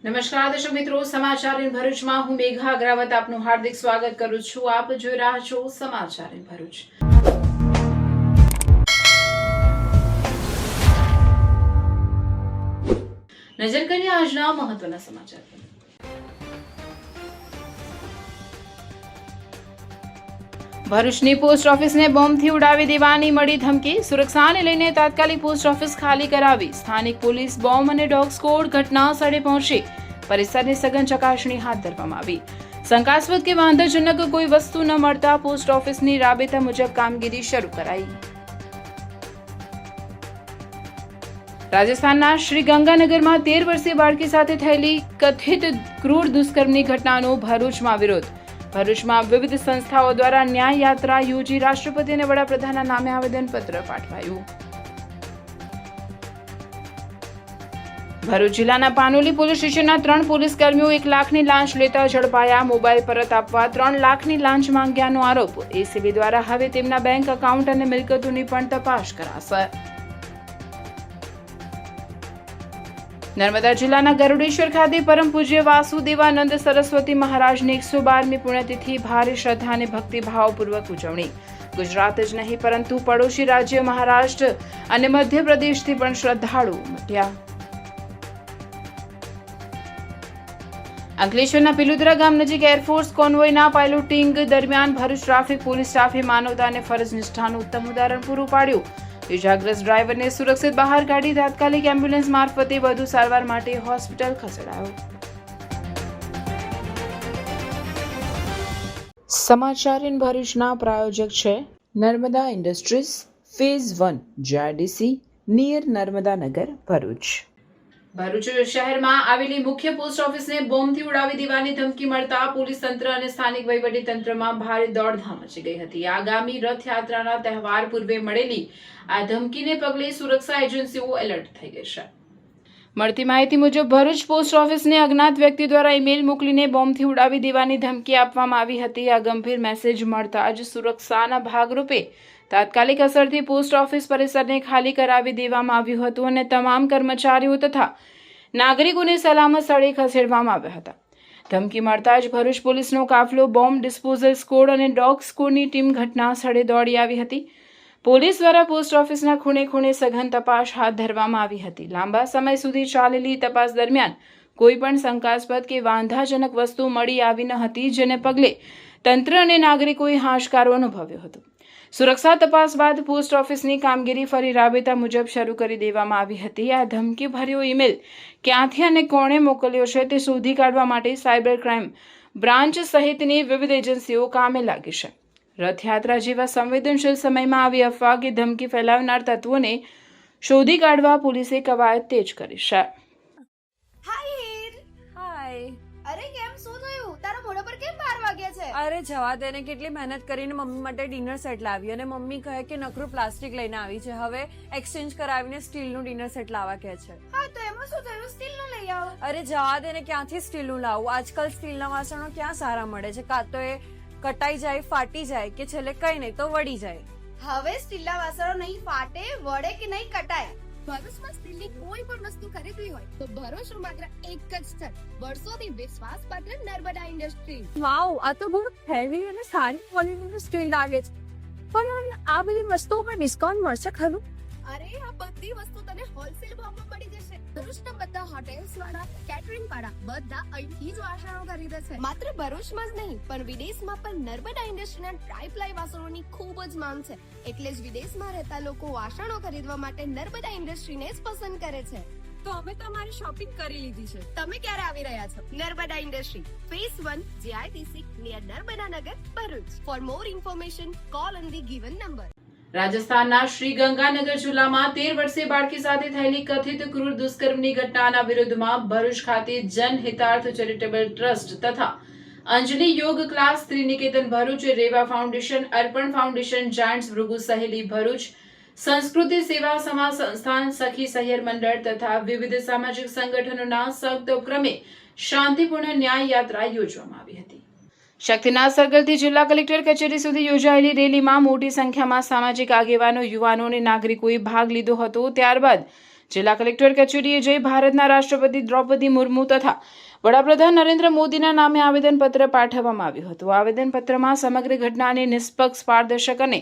નમસ્કાર દર્શક મિત્રો, સમાચાર ઇન ભરૂચમાં હું મેઘા અગ્રવાલ આપનું હાર્દિક સ્વાગત કરું છું. આપ જોઈ રહ્યા છો સમાચાર ઇન ભરૂચ. નજર કરીએ આજના મહત્વના સમાચાર પર. ભરૂચની પોસ્ટ ઓફિસને બોમ્બથી ઉડાવી દેવાની મળી ધમકી. સુરક્ષાને લઈને તાત્કાલિક પોસ્ટ ઓફિસ ખાલી કરાવી. સ્થાનિક પોલીસ બોમ્બ અને ડોગ સ્ક્વોડ ઘટના સ્થળે પહોંચી પરિસરની સઘન ચકાસણી હાથ ધરવામાં આવી. શંકાસ્પદ કે વાંધાજનક કોઈ વસ્તુ ન મળતા પોસ્ટ ઓફિસની રાબેતા મુજબ કામગીરી શરૂ કરાઈ. રાજસ્થાનના શ્રી ગંગાનગરમાં 13 વર્ષીય બાળકી સાથે થયેલી કથિત ક્રૂર દુષ્કર્મની ઘટનાનો ભરૂચમાં વિરોધ. ભરૂચમાં વિવિધ સંસ્થાઓ દ્વારા ન્યાય યાત્રા યોજી રાષ્ટ્રપતિ અને વડાપ્રધાનના નામે આવેદનપત્ર પાઠવાયું. ભરૂચ જિલ્લાના પાનોલી પોલીસ સ્ટેશનના 3 પોલીસ કર્મીઓ 1 લાખની લાંચ લેતા ઝડપાયા. મોબાઈલ પરત આપવા 3 લાખની લાંચ માંગ્યાનો આરોપ. એસીબી દ્વારા હવે તેમના બેંક એકાઉન્ટ અને મિલકતોની પણ તપાસ કરાશે. નર્મદા જિલ્લાના ગરુડેશ્વર ખાતે પરમ પૂજ્ય વાસુદેવાનંદ સરસ્વતી મહારાજની 112મી પુણ્યતિથિ ભારે શ્રદ્ધા અને ભક્તિભાવપૂર્વક ઉજવણી. ગુજરાત જ નહીં પરંતુ પડોશી રાજ્ય મહારાષ્ટ્ર અને મધ્યપ્રદેશથી પણ શ્રદ્ધાળુ ઉમટ્યા. અંકલેશ્વરના પિલુદ્રા ગામ નજીક એરફોર્સ કોન્વોયના પાયલોટિંગ દરમિયાન ભરૂચ ટ્રાફિક પોલીસ સ્ટાફે માનવતા અને ફરજ નિષ્ઠાનું ઉત્તમ ઉદાહરણ પૂરું પાડ્યું. ઇજાગ્રસ્ત ડ્રાઈવરને સુરક્ષિત બહાર કાઢી તાત્કાલિક એમ્બ્યુલન્સ મારફતે વધુ સારવાર માટે હોસ્પિટલ ખસેડાયો. સમાચાર ઇન ભરૂચના પ્રાયોજક છે Narmada industries phase 1 GIDC near Narmada Nagar Bharuch. Bharuch શહેરમાં આવેલી મુખ્ય પોસ્ટ ઓફિસને બોમ્બથી ઉડાવી દેવાની ધમકી મળતા પોલીસ તંત્ર અને સ્થાનિક વહીવટી તંત્રમાં ભારે દોડધામ મચી ગઈ હતી. આગામી રથયાત્રાના તહેવાર પૂર્વે મળેલી આ ધમકીને પગલે સુરક્ષા એજન્સીઓ એલર્ટ થઈ ગઈ છે. મળતી માહિતી મુજબ ભરૂચ પોસ્ટ ઓફિસને અજ્ઞાત વ્યક્તિ દ્વારા ઈમેલ મોકલીને બોમ્બથી ઉડાવી દેવાની ધમકી આપવામાં આવી હતી. આ ગંભીર મેસેજ મળતા જ સુરક્ષાના ભાગરૂપે તાત્કાલિક અસરથી પોસ્ટ ઓફિસ પરિસરને ખાલી કરાવી દેવામાં આવ્યું હતું અને તમામ કર્મચારીઓ તથા નાગરિકોને સલામત સ્થળે ખસેડવામાં આવ્યા હતા. ધમકી મળતા જ ભરૂચ પોલીસનો કાફલો, બોમ્બ ડિસ્પોઝલ સ્કોડ અને ડોગ સ્કોડની ટીમ ઘટના સ્થળે દોડી આવી હતી. પોલીસ દ્વારા પોસ્ટ ઓફિસના ખૂણે ખૂણે સઘન તપાસ હાથ ધરવામાં આવી હતી. લાંબા સમય સુધી ચાલેલી તપાસ દરમિયાન કોઈ પણ શંકાસ્પદ કે વાંધાજનક વસ્તુ મળી આવી ન હતી, જેને પગલે તંત્ર અને નાગરિકોએ હાશકારો અનુભવ્યો હતો. સુરક્ષા તપાસ બાદ પોસ્ટ ઓફિસની કામગીરી ફરી રાબેતા મુજબ શરૂ કરી દેવામાં આવી હતી. આ ધમકીભર્યો ઈમેલ ક્યાંથી અને કોણે મોકલ્યો છે તે શોધી કાઢવા માટે સાયબર ક્રાઇમ બ્રાન્ચ સહિતની વિવિધ એજન્સીઓ કામે લાગી છે. રથયાત્રા જેવા સંવેદનશીલ સમયમાં આવી અફવા કે ધમકી ફેલાવનાર તત્વોને શોધી કાઢવા પોલીસે કવાયત તેજ કરી છે. અરે કેમ શું થયું? તારા મોઢા પર કેમ 12 વાગ્યા છે? અરે જવા દે ને, કેટલી મહેનત કરીને મમ્મી માટે ડિનર સેટ લાવી અને મમ્મી કહે કે નકરું પ્લાસ્ટિક લઈને આવી છે, હવે એક્સચેન્જ કરાવીને સ્ટીલનું ડિનર સેટ લાવવા કહે છે. હા તો એમાં શું થયું? સ્ટીલનું લઈ આવો. અરે જવા દે ને, ક્યાંથી સ્ટીલનું લાવું? આજકાલ સ્ટીલના વાસણો ક્યાં સારા મળે છે? કાં તો એ કટાઈ જાય, ફાટી જાય કે છેલ્લે કઈ નહીં તો વળી જાય. હવે સ્ટીલના વાસણો નહીં ફાટે, વળે કે નહીં કટાય. ભરૂચમાં સ્ટીલની કોઈ પણ વસ્તુ ખરીદવી હોય તો ભરૂચનું માત્ર એક જ સ્થળ, વર્ષોથી વિશ્વાસપાત્ર નર્મદા ઇન્ડસ્ટ્રીઝ. વાવ, આ તો બહુ હેવી અને સારી ક્વોલિટીનું સ્ટીલ લાગે છે. પણ આ બધી વસ્તુઓ પર ડિસ્કાઉન્ટ મળશે ખરું? અરે આ બધી વસ્તુ તને હોલસેલ ભાવમાં મળી જશે. ભરૂચના બધા હોટેલ્સ વાળા, કેટરિંગ વાળા બધા અહીંથી જ વાસણો ખરીદે છે. માત્ર ભરૂચમાં જ નહીં પણ વિદેશમાં પણ નર્મદા ઇન્ડસ્ટ્રીના ટ્રાય-પ્લાય વાસણોની ખૂબ જ માંગ છે. એટલે જ વિદેશમાં રહેતા લોકો વાસણો ખરીદવા માટે નર્મદા ઇન્ડસ્ટ્રીને જ પસંદ કરે છે. તો અમે તમારી શોપિંગ કરી લીધી છે. તમે ક્યારે આવી રહ્યા છો? Narmada industry phase 1 GIDC near Narmada Nagar Bharuch. For more information call on the given number. રાજસ્થાનના શ્રી ગંગાનગર જિલ્લામાં 13 વર્ષીય બાળકી સાથે થયેલી કથિત ક્રૂર દુષ્કર્મની ઘટનાના વિરોધમાં ભરૂચ ખાતે જન હિતાર્થ ચેરિટેબલ ટ્રસ્ટ તથા અંજલિ યોગ ક્લાસ ત્રિનિકેતન ભરૂચ, રેવા ફાઉન્ડેશન, અર્પણ ફાઉન્ડેશન, જાયન્ટ્સ ભૃગુ સહેલી ભરૂચ, સંસ્કૃતિ સેવા સમાજ સંસ્થાન, સખી સહિયર મંડળ તથા વિવિધ સામાજિક સંગઠનોના સંયુક્ત ઉપક્રમે શાંતિપૂર્ણ ન્યાય યાત્રા યોજવામાં આવી હતી. શક્તિનાથ સર્કલથી જિલ્લા કલેક્ટર કચેરી સુધી યોજાયેલી રેલીમાં મોટી સંખ્યામાં સામાજિક આગેવાનો, યુવાનો અને નાગરિકોએ ભાગ લીધો હતો. ત્યારબાદ જિલ્લા કલેક્ટર કચેરીએ જઈ ભારતના રાષ્ટ્રપતિ દ્રૌપદી મુર્મુ તથા વડાપ્રધાન નરેન્દ્ર મોદીના નામે આવેદનપત્ર પાઠવવામાં આવ્યું હતું. આવેદનપત્રમાં સમગ્ર ઘટનાની નિષ્પક્ષ, પારદર્શક અને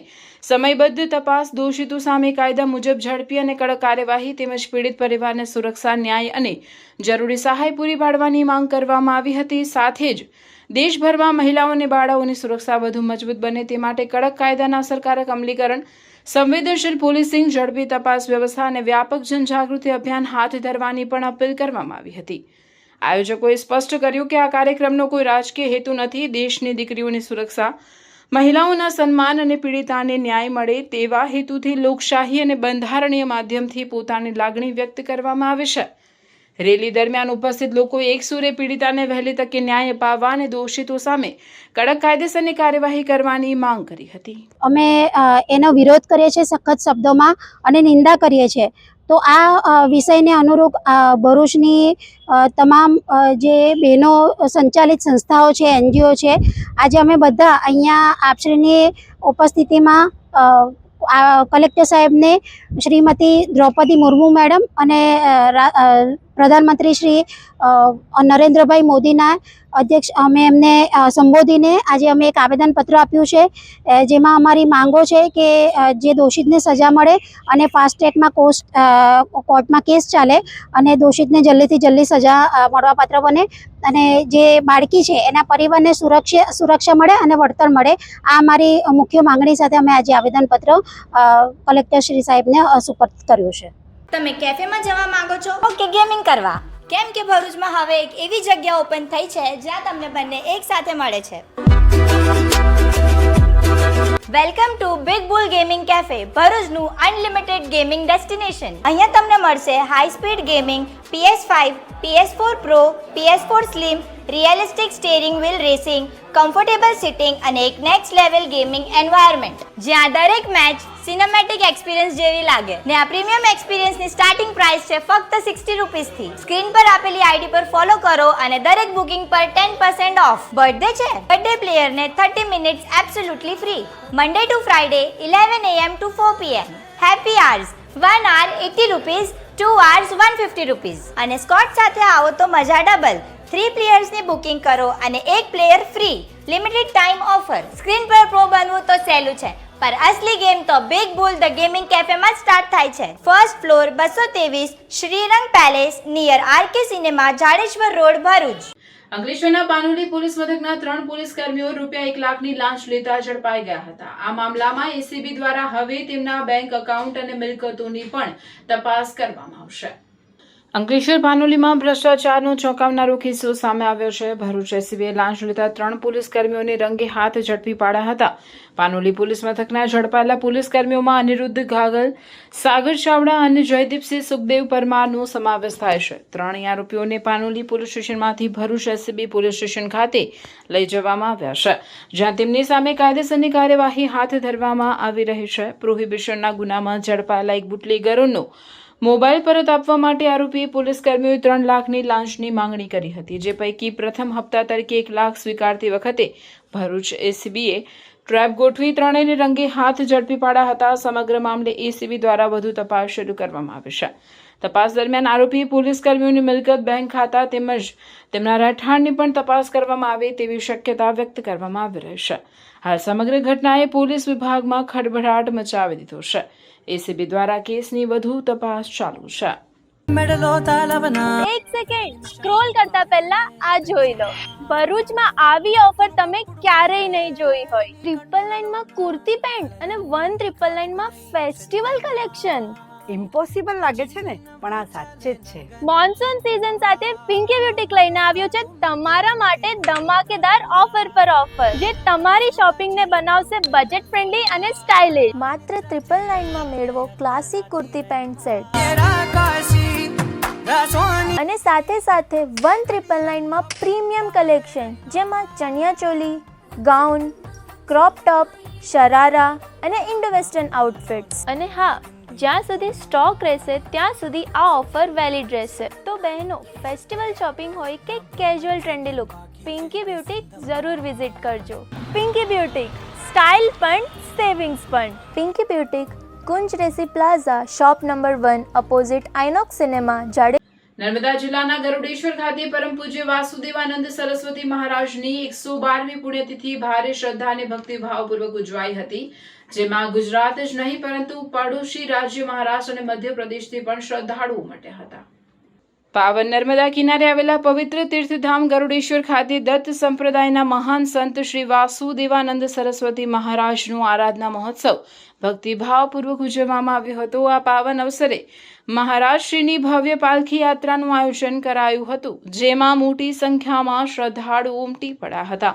સમયબદ્ધ તપાસ, દોષિતો સામે કાયદા મુજબ ઝડપી અને કડક કાર્યવાહી તેમજ પીડિત પરિવારને સુરક્ષા, ન્યાય અને જરૂરી સહાય પૂરી પાડવાની માંગ કરવામાં આવી હતી. સાથે જ દેશભરમાં મહિલાઓ અને બાળકોની સુરક્ષા વધુ મજબૂત બને તે માટે કડક કાયદાના અસરકારક અમલીકરણ, સંવેદનશીલ પોલીસિંગ, ઝડપી તપાસ વ્યવસ્થા અને વ્યાપક જનજાગૃતિ અભિયાન હાથ ધરવાની પણ અપીલ કરવામાં આવી હતી. આયોજકોએ સ્પષ્ટ કર્યું કે આ કાર્યક્રમનો કોઈ રાજકીય હેતુ નથી. દેશની દીકરીઓની સુરક્ષા, મહિલાઓના સન્માન અને પીડિતાને ન્યાય મળે તેવા હેતુથી લોકશાહી અને બંધારણીય માધ્યમથી પોતાની લાગણી વ્યક્ત કરવામાં આવે છે. રેલી દરમિયાન ઉપસ્થિત લોકોએ એકસૂરે પીડિતાને વહેલી તકે ન્યાય અપાવવા અને દોષિતો સામે કડક કાયદેસરની કાર્યવાહી કરવાની માંગ કરી હતી. અમે એનો વિરોધ કરીએ છીએ સખત શબ્દોમાં અને નિંદા કરીએ છીએ. તો આ વિષયને અનુરૂપ ભરૂચની તમામ જે બહેનો સંચાલિત સંસ્થાઓ છે, NGO છે, આજે અમે બધા અહીંયા આપશ્રીની ઉપસ્થિતિમાં કલેક્ટર સાહેબને શ્રીમતી દ્રૌપદી મુર્મુ મેડમ અને પ્રધાનમંત્રી શ્રી નરેન્દ્રભાઈ મોદીના અધ્યક્ષ અમે એમને સંબોધીને આજે અમે એક આવેદનપત્ર આપ્યું છે, જેમાં અમારી માંગો છે કે જે દોષિતને સજા મળે અને ફાસ્ટ ટ્રેકમાં કોર્ટમાં કેસ ચાલે અને દોષિતને જલ્દીથી જલ્દી સજા મળવાપાત્ર બને અને જે બાળકી છે એના પરિવારને સુરક્ષા મળે અને વળતર મળે. આ અમારી મુખ્ય માંગણી સાથે અમે આજે આવેદનપત્ર કલેક્ટર શ્રી સાહેબને સુપરત કર્યું છે. તમે કેફેમાં જવા માંગો છો કે ગેમિંગ કરવા? કેમ કે ભરૂચમાં હવે એક એવી જગ્યા ઓપન થઈ છે જ્યાં તમને બંને એક સાથે મળે છે. Welcome to big bull gaming cafe, ભરૂચનું અનલિમિટેડ ગેમિંગ ડેસ્ટિનેશન. અહીંયા તમને મળશે high speed gaming, PS5, PS4 Pro, PS4 Slim, realistic steering wheel racing, comfortable seating અને એક નેક્સ્ટ લેવલ ગેમિંગ એન્વાયરમેન્ટ જ્યાં દરેક મેચ સિનેમેટિક એક્સપિરિયન્સ જેવી લાગે. ને આ પ્રીમિયમ એક્સપિરિયન્સની સ્ટાર્ટિંગ પ્રાઇસ છે ફક્ત 60 રૂપીસથી. સ્ક્રીન પર આપેલી આઈડી પર ફોલો કરો અને દરેક બુકિંગ પર 10% ઓફ. બર્થડે છે? બર્થડે પ્લેયરને 30 minutes absolutely free. Monday to Friday 11 AM to 4 PM. Happy hours 1 hour 80 rupees, 2 hours 150 rupees. અને સ્કોટ સાથે આવો તો મજા ડબલ. 3 પ્લેયર્સની બુકિંગ કરો અને 1 player free. Limited time offer. Screen પર પ્રો બનવું તો સહેલું છે, પર અસલી ગેમ તો બિગ બુલ ધ ગેમિંગ કેફેમાં સ્ટાર્ટ થાય છે. First floor 223 Shrirang palace near RK cinema, Jadeshwar road, Bharuch. અંકલેશ્વરના પાનોલી પોલીસ મથકના 3 પોલીસ કર્મીઓ રૂપિયા 1 લાખની લાંચ લેતા ઝડપાઈ ગયા હતા. આ મામલામાં ACB દ્વારા હવે તેમના બેંક એકાઉન્ટ અને મિલકતોની પણ તપાસ કરવામાં આવશે. અંકલેશ્વર પાનોલીમાં ભ્રષ્ટાચારનો ચોંકાવનારો કિસ્સો સામે આવ્યો છે. ભરૂચ ACBએ લાંચ લેતા 3 પોલીસ કર્મીઓને રંગે હાથ ઝડપી પાડ્યા હતા. પાનોલી પોલીસ મથકના ઝડપાયેલા પોલીસ કર્મીઓમાં અનિરુદ્ધ ઘાગલ, સાગર ચાવડા અને જયદીપસિંહ સુખદેવ પરમારનો સમાવેશ થાય છે. 3 આરોપીઓને પાનોલી પોલીસ સ્ટેશનમાંથી ભરૂચ ACB પોલીસ સ્ટેશન ખાતે લઈ જવામાં આવ્યા છે, જ્યાં તેમની સામે કાયદેસરની કાર્યવાહી હાથ ધરવામાં આવી રહી છે. પ્રોહિબિશનના ગુનામાં ઝડપાયેલા એક બુટલેગરોનો મોબાઈલ પરત આપવા માટે આરોપી પોલીસ કર્મીઓએ 3 લાખની લાંચની માંગણી કરી હતી, જે પૈકી પ્રથમ હપ્તા તરીકે 1 લાખ સ્વીકારતી વખતે ભરૂચ ACBએ ટ્રેપ ગોઠવી 3ને રંગે હાથ ઝડપી પાડ્યા હતા. સમગ્ર મામલે ACB દ્વારા વધુ તપાસ શરૂ કરવામાં આવી છે. તપાસ દરમિયાન આરોપી પોલીસ કર્મીઓની મિલકત, બેંક ખાતા તેમજ તેમના રહેઠાણની પણ તપાસ કરવામાં આવે તેવી શક્યતા વ્યક્ત કરવામાં આવી રહી છે. હાલ સમગ્ર ઘટનાએ પોલીસ વિભાગમાં ખળભળાટ મચાવી દીધો છે. ACB દ્વારા કેસની વધુ તપાસ ચાલુ છે. એક સેકન્ડ સ્ક્રોલ કરતા પહેલા આ જોઈ લો. ભરૂચમાં આવી ઓફર તમે ક્યારેય નહીં જોઈ હોય. 999 માં કુર્તી પેન્ટ અને 1999 માં ફેસ્ટિવલ કલેક્શન. ઇમ્પોસિબલ લાગે છે ને, પણ આ સાચે જ છે. મોન્સૂન સીઝન સાથે પિંકી બ્યુટીક લઈને આવ્યું છે તમારા માટે ધમાકેદાર ઓફર પર ઓફર, જે તમારી શોપિંગને બનાવશે બજેટ ફ્રેન્ડલી અને સ્ટાઇલિશ. માત્ર 999 માં મેળવો ક્લાસિક કુર્તી પેન્ટ સેટ અને સાથે સાથે 1999 માં પ્રીમિયમ કલેક્શન, જેમાં chaniya choli, gown, crop top, sharara અને ઇન્ડો વેસ્ટર્ન આઉટફિટ્સ. અને હા, જ્યાં સુધી સ્ટોક રહેશે ત્યાં સુધી આ ઓફર વેલિડ રહેશે. તો બહેનો, ફેસ્ટિવલ શોપિંગ હોય કે casual trendy look, Pinky boutique જરૂર વિઝિટ કરજો. પિંકી બ્યુટીક, સ્ટાઇલ પણ સેવિંગ્સ પણ. પિંકી બ્યુટીક, કુંજ રેસી plaza, shop number 1, opposite Inox cinema, Jadeja. Narmada જિલ્લાના ગરુડેશ્વર ખાતે પરમ પૂજ્ય વાસુદેવાનંદ સરસ્વતી મહારાજની 112મી પુણ્યતિથિ ભારે શ્રદ્ધા અને ભક્તિભાવપૂર્વક ઉજવાઈ હતી, જેમાં ગુજરાત જ નહીં પરંતુ પડોશી રાજ્ય મહારાષ્ટ્ર અને મધ્યપ્રદેશથી પણ શ્રદ્ધાળુઓ ઉમટ્યા હતા. પાવન નર્મદા કિનારે આવેલા પવિત્ર તીર્થધામ ગરુડેશ્વર ખાતે દત્ત સંપ્રદાયના મહાન સંત શ્રી વાસુદેવાનંદ સરસ્વતી મહારાજનું આરાધના મહોત્સવ ભક્તિભાવપૂર્વક ઉજવવામાં આવ્યો હતો. આ પાવન અવસરે મહારાજશ્રીની ભવ્ય પાલખી યાત્રાનું આયોજન કરાયું હતું, જેમાં મોટી સંખ્યામાં શ્રદ્ધાળુઓ ઉમટી પડ્યા હતા.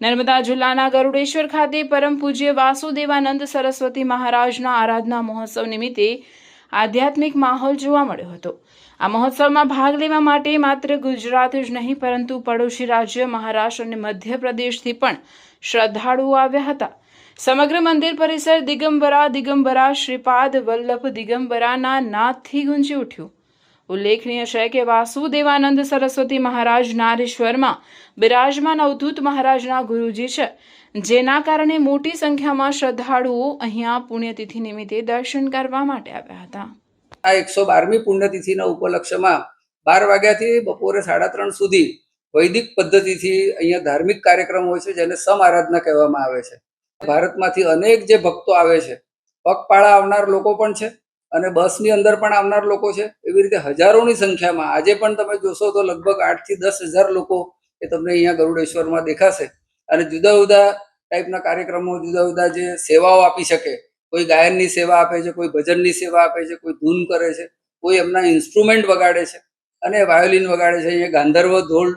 નર્મદા જિલ્લાના ગરુડેશ્વર ખાતે પરમ પૂજ્ય વાસુદેવાનંદ સરસ્વતી મહારાજના આરાધના મહોત્સવ નિમિત્તે આધ્યાત્મિક માહોલ જોવા મળ્યો હતો. આ મહોત્સવમાં ભાગ લેવા માટે માત્ર ગુજરાત જ નહીં પરંતુ પડોશી રાજ્ય મહારાષ્ટ્ર અને મધ્યપ્રદેશથી પણ શ્રદ્ધાળુઓ આવ્યા હતા. સમગ્ર મંદિર પરિસર દિગંબરા શ્રીપાદ વલ્લભ દિગંબરાના નાદથી ગુંજી ઉઠ્યું. ઉલ્લેખનીય છે કે વાસુદેવાનંદ સરસ્વતી મહારાજ નારેશ્વરમાં બિરાજમાન અવધૂત મહારાજના ગુરુજી છે, જેના કારણે મોટી સંખ્યામાં શ્રદ્ધાળુઓ અહીંયા પુણ્યતિથિ નિમિત્તે દર્શન કરવા માટે આવ્યા હતા. આ 112મી પુણ્યતિથિના ઉપલક્ષ્યમાં 12 વાગ્યાથી બપોરે 3:30 સુધી વૈદિક પદ્ધતિથી અહીંયા ધાર્મિક કાર્યક્રમ હોય છે, જેને સમ આરાધના કહેવામાં આવે છે. ભારતમાંથી અનેક જે ભક્તો આવે છે, પગપાળા આવનાર લોકો પણ છે અને બસની અંદર પણ આવનાર લોકો છે. એવી રીતે હજારોની સંખ્યામાં આજે પણ તમે જોશો તો લગભગ 8 થી 10,000 લોકો એ તમને અહીંયા ગરુડેશ્વરમાં દેખાશે. અને જુદા જુદા ટાઈપના કાર્યક્રમો, જુદા જુદા જે સેવાઓ આપી શકે, કોઈ ગાયનની સેવા આપે છે, કોઈ ભજનની સેવા આપે છે, કોઈ ધૂન કરે છે, કોઈ એમના ઇન્સ્ટ્રુમેન્ટ વગાડે છે અને વાયોલિન વગાડે છે. અહીંયા ગાંધર્વ ધોલ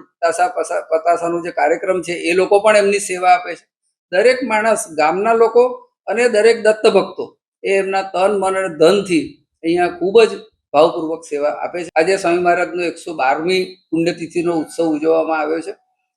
પતાસાનો જે કાર્યક્રમ છે એ લોકો પણ એમની સેવા આપે છે. દરેક માણસ, ગામના લોકો અને દરેક દત્ત ભક્તો એ એમના તન, મન અને ધનથી અહીંયા ખૂબ જ ભાવપૂર્વક સેવા આપે છે. આજે સ્વામી મહારાજનો 112મી પુણ્યતિથિનો ઉત્સવ ઉજવવામાં આવ્યો છે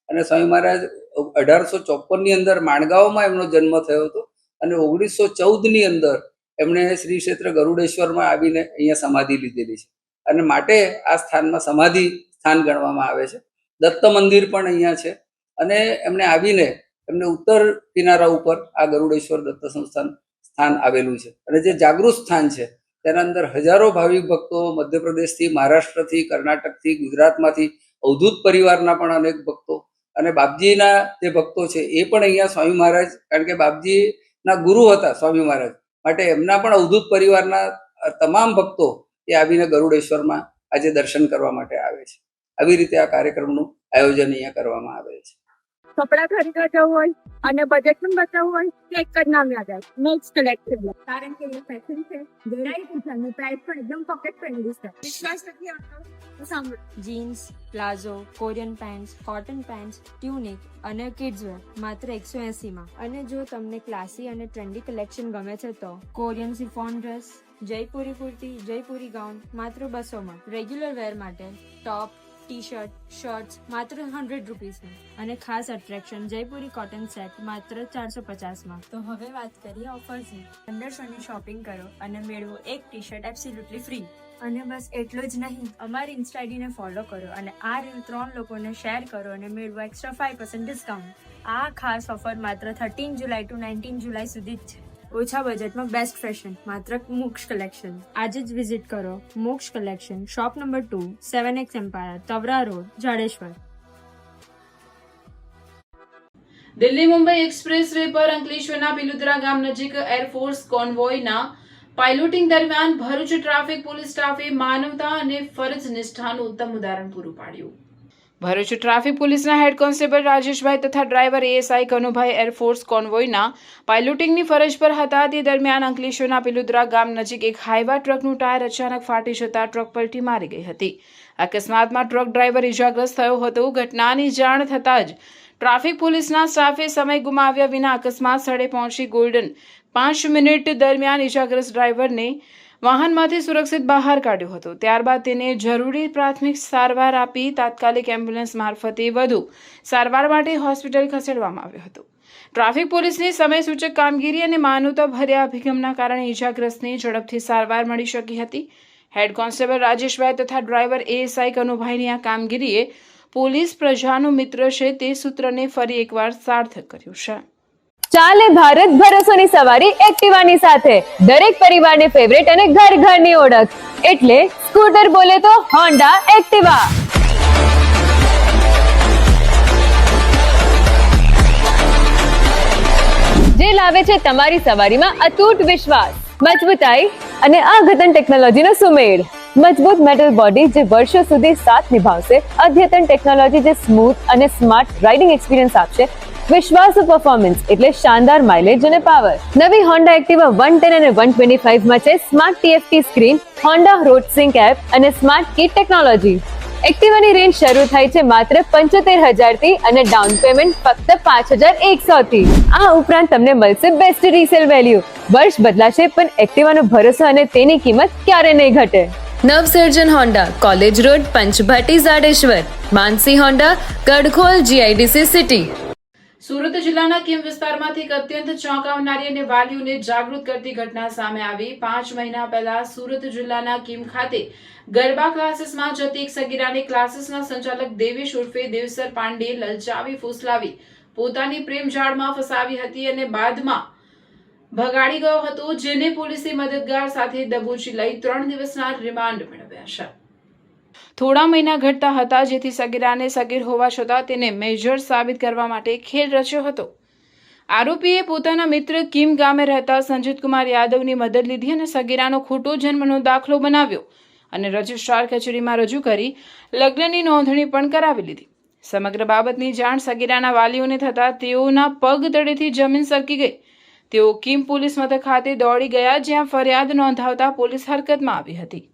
અને સ્વામી મહારાજ 1854ની અંદર માણગાંવમાં એમનો જન્મ થયો હતો અને 1914ની અંદર એમણે શ્રી ક્ષેત્ર ગરુડેશ્વરમાં આવીને અહીંયા સમાધિ લીધેલી છે અને માટે આ સ્થાનમાં સમાધિ સ્થાન ગણવામાં આવે છે. દત્ત મંદિર પણ અહીંયા છે અને એમણે આવીને એમને ઉત્તર કિનારા ઉપર આ ગરુડેશ્વર દત્ત સંસ્થાન સ્થાન આવેલું છે અને જે જાગૃત સ્થાન છે તેના અંદર હજારો ભાવિક ભક્તો મધ્યપ્રદેશથી, મહારાષ્ટ્રથી, કર્ણાટકથી, ગુજરાતમાંથી, અવધૂત પરિવારના પણ અનેક ભક્તો અને બાપજીના જે ભક્તો છે એ પણ અહીંયા સ્વામી મહારાજ, કારણ કે બાપજીના ગુરુ હતા સ્વામી મહારાજ, માટે એમના પણ અવધૂત પરિવારના તમામ ભક્તો એ આવીને ગરુડેશ્વરમાં આજે દર્શન કરવા માટે આવે છે. આવી રીતે આ કાર્યક્રમનું આયોજન અહીંયા કરવામાં આવે છે. કપડા ખરીદવા જવું હોય અને બજેટ પણ બતાવવું હોય તો એક જ નામ યાદ આવે, મેક્સ કલેક્શન. કારણ કે એ ફેશન છે, વેરાયટી છે અને પ્રાઇસ પણ એકદમ પોકેટ ફ્રેન્ડલી છે. વિશ્વાસ નથી આવતો તો સાંભળો. Jeans, palazzo, Korean pants, cotton pants, tunic અને કિડ્સ વેર માત્ર 180માં. અને જો તમને ક્લાસી અને ટ્રેન્ડી કલેક્શન ગમે છે તો Korean chiffon dress, Jaipuri kurti, Jaipuri gown માત્ર 200માં. રેગ્યુલર વેર માટે ટોપ, ટી-શર્ટ, શર્ટ્સ માત્ર 100 રૂપીસમાં. અને ખાસ અટ્રેક્શન જયપુરી કોટન સેટ માત્ર 450માં. તો હવે વાત કરીએ ઓફર્સની. 1500ની શોપિંગ કરો અને મેળવો એક ટી-શર્ટ એબ્સોલ્યુટલી ફ્રી. અને બસ એટલું જ નહીં, અમારી ઇન્સ્ટા આઈડીને ફોલો કરો અને આ રીલ 3 લોકોને શેર કરો અને મેળવો એક્સ્ટ્રા 5% ડિસ્કાઉન્ટ. આ ખાસ ઓફર માત્ર 13 જુલાઈ ટુ 19 જુલાઈ સુધી જ છે. ઓછા બજેટમાં બેસ્ટ ફેશન માત્ર મોક્ષ કલેક્શન. આજે જ વિઝિટ કરો Moksh collection, shop number 2, 7X empire, Tavra road, Jadeshwar. Delhi Mumbai expressway પર અંકલેશ્વરના પિલુદ્રા ગામ નજીક એરફોર્સ કોન્વોયના પાયલોટિંગ દરમિયાન ભરૂચ ટ્રાફિક પોલીસ સ્ટાફે માનવતા અને ફરજ નિષ્ઠાનું ઉત્તમ ઉદાહરણ પૂરું પાડ્યું. ભરૂચ ટ્રાફિક પોલીસના હેડ કોન્સ્ટેબલ રાજેશભાઈ તથા ડ્રાઈવર એએસઆઈ કનુભાઈ એરફોર્સ કોન્વોયના પાયલોટિંગની ફરજ પર હતા. તે દરમિયાન અંકલેશ્વરના પિલુદ્રા ગામ નજીક એક હાઈવા ટ્રકનું ટાયર અચાનક ફાટી જતા ટ્રક પલટી મારી ગઈ હતી. અકસ્માતમાં ટ્રક ડ્રાઈવર ઇજાગ્રસ્ત થયો હતો. ઘટનાની જાણ થતાં જ ટ્રાફિક પોલીસના સ્ટાફે સમય ગુમાવ્યા વિના અકસ્માત સ્થળે પહોંચી ગોલ્ડન 5 મિનિટ દરમિયાન ઇજાગ્રસ્ત ડ્રાઈવરને વાહનમાંથી સુરક્ષિત બહાર કાઢ્યો હતો. ત્યારબાદ તેને જરૂરી પ્રાથમિક સારવાર આપી તાત્કાલિક એમ્બ્યુલન્સ મારફતે વધુ સારવાર માટે હોસ્પિટલ ખસેડવામાં આવ્યો હતો. ટ્રાફિક પોલીસની સમયસૂચક કામગીરી અને માનવતાભર્યા અભિગમના કારણે ઇજાગ્રસ્તને ઝડપથી સારવાર મળી શકી હતી. હેડ કોન્સ્ટેબલ રાજેશભાઈ તથા ડ્રાઈવર એએસઆઈ કનુભાઈની આ કામગીરીએ પોલીસ પ્રજાનો મિત્ર છે તે સૂત્રને ફરી એકવાર સાર્થક કર્યું છે. ચાલે ભારત ભરોસોની સવારી એક્ટિવાની સાથે, દરેક પરિવારની ફેવરેટ અને ઘર ઘરની ઓળખ, એટલે સ્કૂટર બોલે તો હોન્ડા એક્ટિવા. જે લાવે છે તમારી સવારીમાં અતૂટ વિશ્વાસ, મજબૂતાઈ અને અદ્યતન ટેકનોલોજીનો સુમેળ. મજબૂત મેટલ બોડી જે વર્ષો સુધી સાથ નિભાવશે, અદ્યતન ટેકનોલોજી જે સ્મૂથ અને સ્માર્ટ રાઇડિંગ એક્સપિરિયન્સ આપશે, વિશ્વાસુ પરફોર્મન્સ એટલે શાનદાર માઇલેજ અને પાવર. નવી હોન્ડા એક્ટિવા 110 અને 125 માં છે smart TFT screen, Honda road sync app અને સ્માર્ટ કી ટેકનોલોજી. એક્ટિવાની રેન્જ શરૂ થાય છે માત્ર 75,000 થી અને ડાઉન પેમેન્ટ ફક્ત 5,100 થી. આ ઉપરાંત તમને મળશે બેસ્ટ રીસેલ વેલ્યુ. વર્ષ બદલાશે પણ એક્ટિવાનો ભરોસો અને તેની કિંમત ક્યારે નહીં ઘટે. Navsarjan Honda, college road, Panchbhati, Zadeshwar. Mansi Honda, Kadkhol, GIDC city. Surat જિલ્લાના કિમ વિસ્તારમાંથી એક અત્યંત ચોંકાવનારી અને વાલીઓને જાગૃત કરતી ઘટના સામે આવી. 5 મહિના પહેલા સુરત જિલ્લાના કિમ ખાતે ગરબા ક્લાસીસમાં જતી એક સગીરાને ક્લાસીસના સંચાલક દેવેશ ઉર્ફે દેવસર પાંડે લલચાવી ફૂસલાવી પોતાની પ્રેમ જાળમાં ફસાવી હતી અને બાદમાં ભગાડી ગયો હતો, જેને પોલીસે મદદગાર સાથે દબોચી લઈ 3 દિવસના રિમાન્ડ મેળવ્યા છે. થોડા મહિના ઘટતા હતા, જેથી સગીરાને સગીર હોવા છતાં તેને મેજર સાબિત કરવા માટે ખેલ રચ્યો હતો. આરોપીએ પોતાના મિત્ર કિમ ગામે રહેતા સંજીત કુમાર યાદવની મદદ લીધી અને સગીરાનો ખોટો જન્મનો દાખલો બનાવ્યો અને રજિસ્ટ્રાર કચેરીમાં રજૂ કરી લગ્નની નોંધણી પણ કરાવી લીધી. સમગ્ર બાબતની જાણ સગીરાના વાલીઓને થતાં તેઓના પગ તળેથી જમીન સરકી ગઈ. તેઓ કિમ પોલીસ મથક ખાતે દોડી ગયા, જ્યાં ફરિયાદ નોંધાવતા પોલીસ હરકતમાં આવી હતી.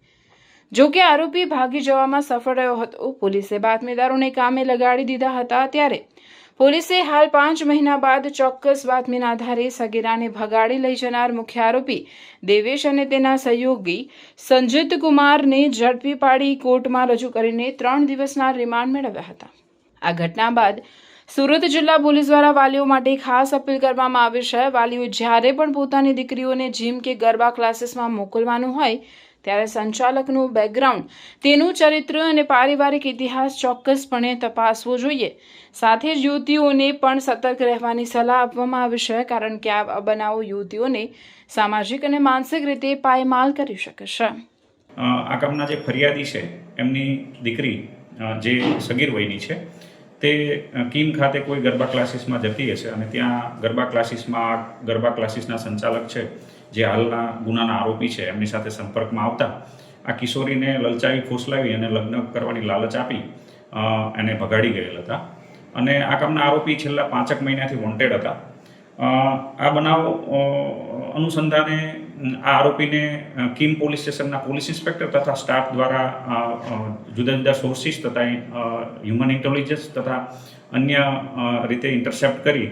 જો કે આરોપી ભાગી જવામાં સફળ રહ્યો હતો. પોલીસે બાતમીદારોને કામે લગાડી દીધા હતા. ત્યારે પોલીસે હાલ 5 મહિના બાદ ચોક્કસ બાતમીના આધારે સગીરાને ભગાડી લઈ જનાર મુખ્ય આરોપી દેવેશ અને તેના સહયોગી સંજીત કુમારને ઝડપી પાડી કોર્ટમાં રજૂ કરીને 3 દિવસના રિમાન્ડ મેળવ્યા હતા. આ ઘટના બાદ સુરત જિલ્લા પોલીસ દ્વારા વાલીઓ માટે ખાસ અપીલ કરવામાં આવી છે. વાલીઓ જ્યારે પણ પોતાની દીકરીઓને જીમ કે ગરબા ક્લાસીસમાં મોકલવાનું હોય ત્યારે સંચાલકનું બેકગ્રાઉન્ડ, તેનું ચરિત્ર અને પારિવારિક ઇતિહાસ ચોક્કસપણે તપાસવો જોઈએ. સાથે જ યુવતીઓને પણ સતર્ક રહેવાની સલાહ આપવામાં આવી છે, કારણ કે આ બનાવો યુવતીઓને સામાજિક અને માનસિક રીતે પાયમાલ કરી શકે છે. આ કામના જે ફરિયાદી છે એમની દીકરી જે સગીર વયની છે તે કિમ ખાતે કોઈ ગરબા ક્લાસીસમાં જતી હશે અને ત્યાં ગરબા ક્લાસીસના સંચાલક છે જે હાલના ગુનાના આરોપી છે એમની સાથે સંપર્કમાં આવતા આ કિશોરીને લલચાવી ફોસલાવી અને લગ્ન કરવાની લાલચ આપી એને ભગાડી ગયેલ હતા. અને આ કામના આરોપી છેલ્લા 5 મહિનાથી વોન્ટેડ હતા. આ બનાવ અનુસંધાને આ આરોપીને કિમ પોલીસ સ્ટેશનના પોલીસ ઇન્સ્પેક્ટર તથા સ્ટાફ દ્વારા જુદા જુદા સોર્સિસ તથા હ્યુમન ઇન્ટેલિજન્સ તથા અન્ય રીતે ઇન્ટરસેપ્ટ કરી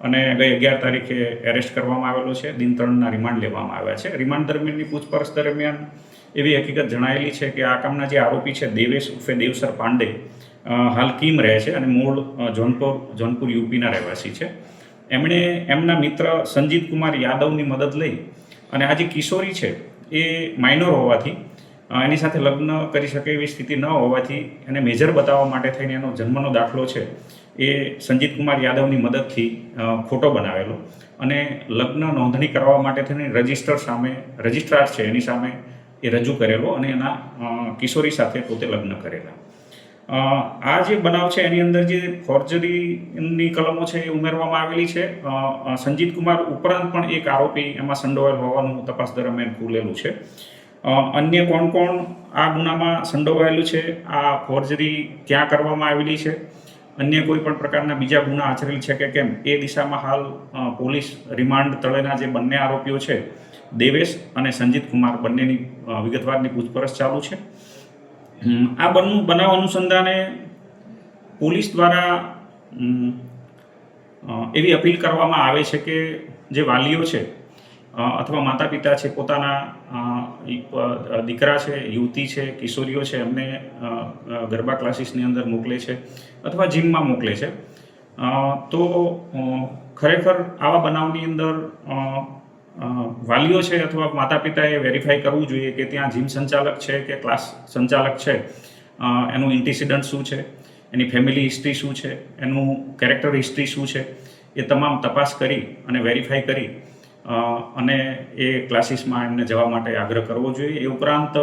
અને ગઈ 11 તારીખે એરેસ્ટ કરવામાં આવેલો છે. દિન 3ના રિમાન્ડ લેવામાં આવ્યા છે. રિમાન્ડ દરમિયાનની પૂછપરછ દરમિયાન એવી હકીકત જણાયેલી છે કે આ કામના જે આરોપી છે દેવેશ ઉર્ફે દેવસર પાંડે હાલ કિમ રહે છે અને મૂળ જોનપુર યુપીના રહેવાસી છે. એમણે એમના મિત્ર સંજીત કુમાર યાદવની મદદ લઈ અને આ જે કિશોરી છે એ માઇનોર હોવાથી એની સાથે લગ્ન કરી શકે એવી સ્થિતિ ન હોવાથી એને મેજર બતાવવા માટે થઈને એનો જન્મનો દાખલો છે એ સંજીત કુમાર યાદવની મદદથી ખોટો બનાવેલો અને લગ્ન નોંધણી કરવા માટે થઈને રજિસ્ટ્રાર છે એની સામે એ રજૂ કરેલો અને એના કિશોરી સાથે પોતે લગ્ન કરેલા. આ જે બનાવ છે એની અંદર જે ફોર્જરીની કલમો છે એ ઉમેરવામાં આવેલી છે. સંજીત કુમાર ઉપરાંત પણ એક આરોપી એમાં સંડોવાયેલ હોવાનું તપાસ દરમિયાન ખુલેલું છે. અન્ય કોણ કોણ આ ગુનામાં સંડોવાયેલું છે, આ ફોર્જરી ક્યાં કરવામાં આવેલી છે, અન્ય કોઈ પણ પ્રકારના બીજા ગુના આચરેલ છે કે કેમ એ દિશામાં હાલ પોલીસ રિમાન્ડ તળેના જે બંને આરોપીઓ છે દેવેશ અને સંજીત કુમાર બંનેની વિગતવારની પૂછપરછ ચાલુ છે. આ બનાવ અનુસંધાને પોલીસ દ્વારા એવી અપીલ કરવામાં આવે છે કે જે વાલીઓ છે અથવા માતા પિતા છે પોતાના દીકરા છે, યુવતી છે, કિશોરીઓ છે એમને ગરબા ક્લાસીસની અંદર મોકલે છે અથવા જીમમાં મોકલે છે તો ખરેખર આવા બનાવની અંદર વાલીઓ છે અથવા માતા પિતાએ વેરીફાઈ કરવું જોઈએ કે ત્યાં જીમ સંચાલક છે કે ક્લાસ સંચાલક છે એનું એન્ટિસિડન્ટ શું છે, એની ફેમિલી હિસ્ટ્રી શું છે, એનું કેરેક્ટર હિસ્ટ્રી શું છે, એ તમામ તપાસ કરી અને વેરીફાઈ કરી અને એ ક્લાસીસમાં એમને જવા માટે આગ્રહ કરવો જોઈએ. એ ઉપરાંત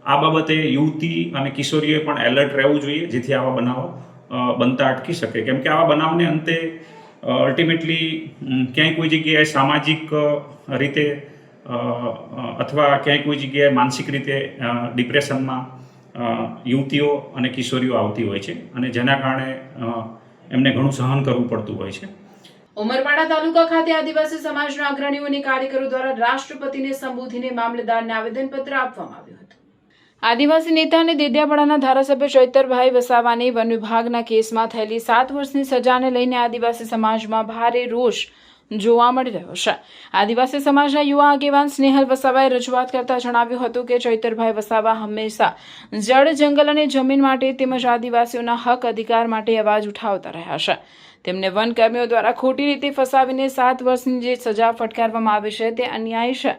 આ બાબતે યુવતી અને કિશોરીઓએ પણ એલર્ટ રહેવું જોઈએ, જેથી આવા બનાવો બનતા અટકી શકે. કેમ કે આવા બનાવને અંતે અલ્ટિમેટલી ક્યાંય કોઈ જગ્યાએ સામાજિક રીતે અથવા ક્યાંય કોઈ જગ્યાએ માનસિક રીતે ડિપ્રેશનમાં યુવતીઓ અને કિશોરીઓ આવતી હોય છે અને જેના કારણે એમને ઘણું સહન કરવું પડતું હોય છે. ઉમરપાડા તાલુકા ખાતે આદિવાસી સમાજના અગ્રણીઓ અને કાર્યકરો દ્વારા રાષ્ટ્રપતિને સંબોધીને મામલતદારને આવેદનપત્ર આપવામાં આવ્યું હતું. આદિવાસી નેતા અને દેડિયાપાડાના ધારાસભ્ય ચૈતરભાઈ વસાવાની વન વિભાગના કેસમાં થયેલી 7 વર્ષની સજાને લઈને આદિવાસી સમાજમાં ભારે રોષ જોવા મળી રહ્યો છે. આદિવાસી સમાજના યુવા આગેવાન સ્નેહલ વસાવાએ રજૂઆત કરતા જણાવ્યું હતું કે ચૈતરભાઈ વસાવા હંમેશા જળ, જંગલ અને જમીન માટે તેમજ આદિવાસીઓના હક અધિકાર માટે અવાજ ઉઠાવતા રહ્યા છે. તેમને વનકર્મીઓ દ્વારા ખોટી રીતે ફસાવીને 7 વર્ષની જે સજા ફટકારવામાં આવી છે તે અન્યાય છે.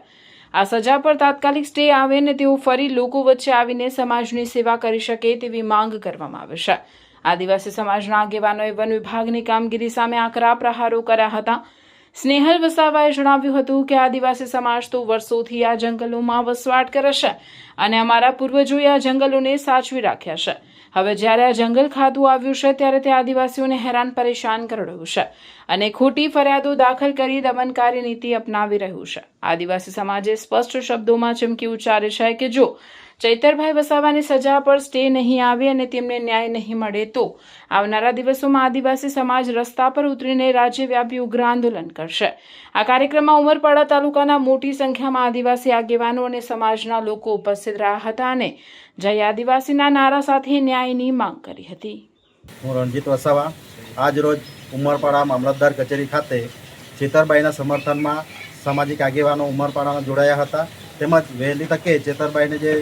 આ સજા પર તાત્કાલિક સ્ટે આવે અને તેઓ ફરી લોકો વચ્ચે આવીને સમાજની સેવા કરી શકે તેવી માંગ કરવામાં આવી છે. આદિવાસી સમાજના આગેવાનોએ વન વિભાગની કામગીરી સામે આકરા પ્રહારો કર્યા હતા. સ્નેહલ વસાવાએ જણાવ્યું હતું કે આદિવાસી સમાજ તો વર્ષોથી આ જંગલોમાં વસવાટ કરે છે અને અમારા પૂર્વજોએ આ જંગલોને સાચવી રાખ્યા છે. હવે જ્યારે આ જંગલ ખાતું આવ્યું છે ત્યારે તે આદિવાસીઓને હેરાન પરેશાન કરી રહ્યું છે અને ખોટી ફરિયાદો દાખલ કરી દમનકારી નીતિ અપનાવી રહ્યું છે. આદિવાસી સમાજે સ્પષ્ટ શબ્દોમાં ચીમકી ઉચ્ચારી છે કે જો ચૈતરભાઈ વસાવાની સજા પર સ્ટે નહીં આવે અને તેમને ન્યાય નહીં મળે તો આવનારા દિવસોમાં આદિવાસી સમાજ રસ્તા પર ઉતરીને રાજ્યવ્યાપી ઉગ્ર આંદોલન કરશે. આ કાર્યક્રમમાં ઉમરપાડા તાલુકાના મોટી સંખ્યામાં આદિવાસી આગેવાનો અને સમાજના લોકો ઉપસ્થિત રહ્યા હતા અને જય આદિવાસીના નારા સાથે ન્યાયની માંગ કરી હતી. હું રણજીત વસાવા આજ રોજ ઉમરપાડા મામલતદાર કચેરી ખાતે ચેતરભાઈના સમર્થનમાં સામાજિક આગેવાનો ઉમરપાડામાં જોડાયા હતા. તેમજ વહેલી તકે ચેતરભાઈને જે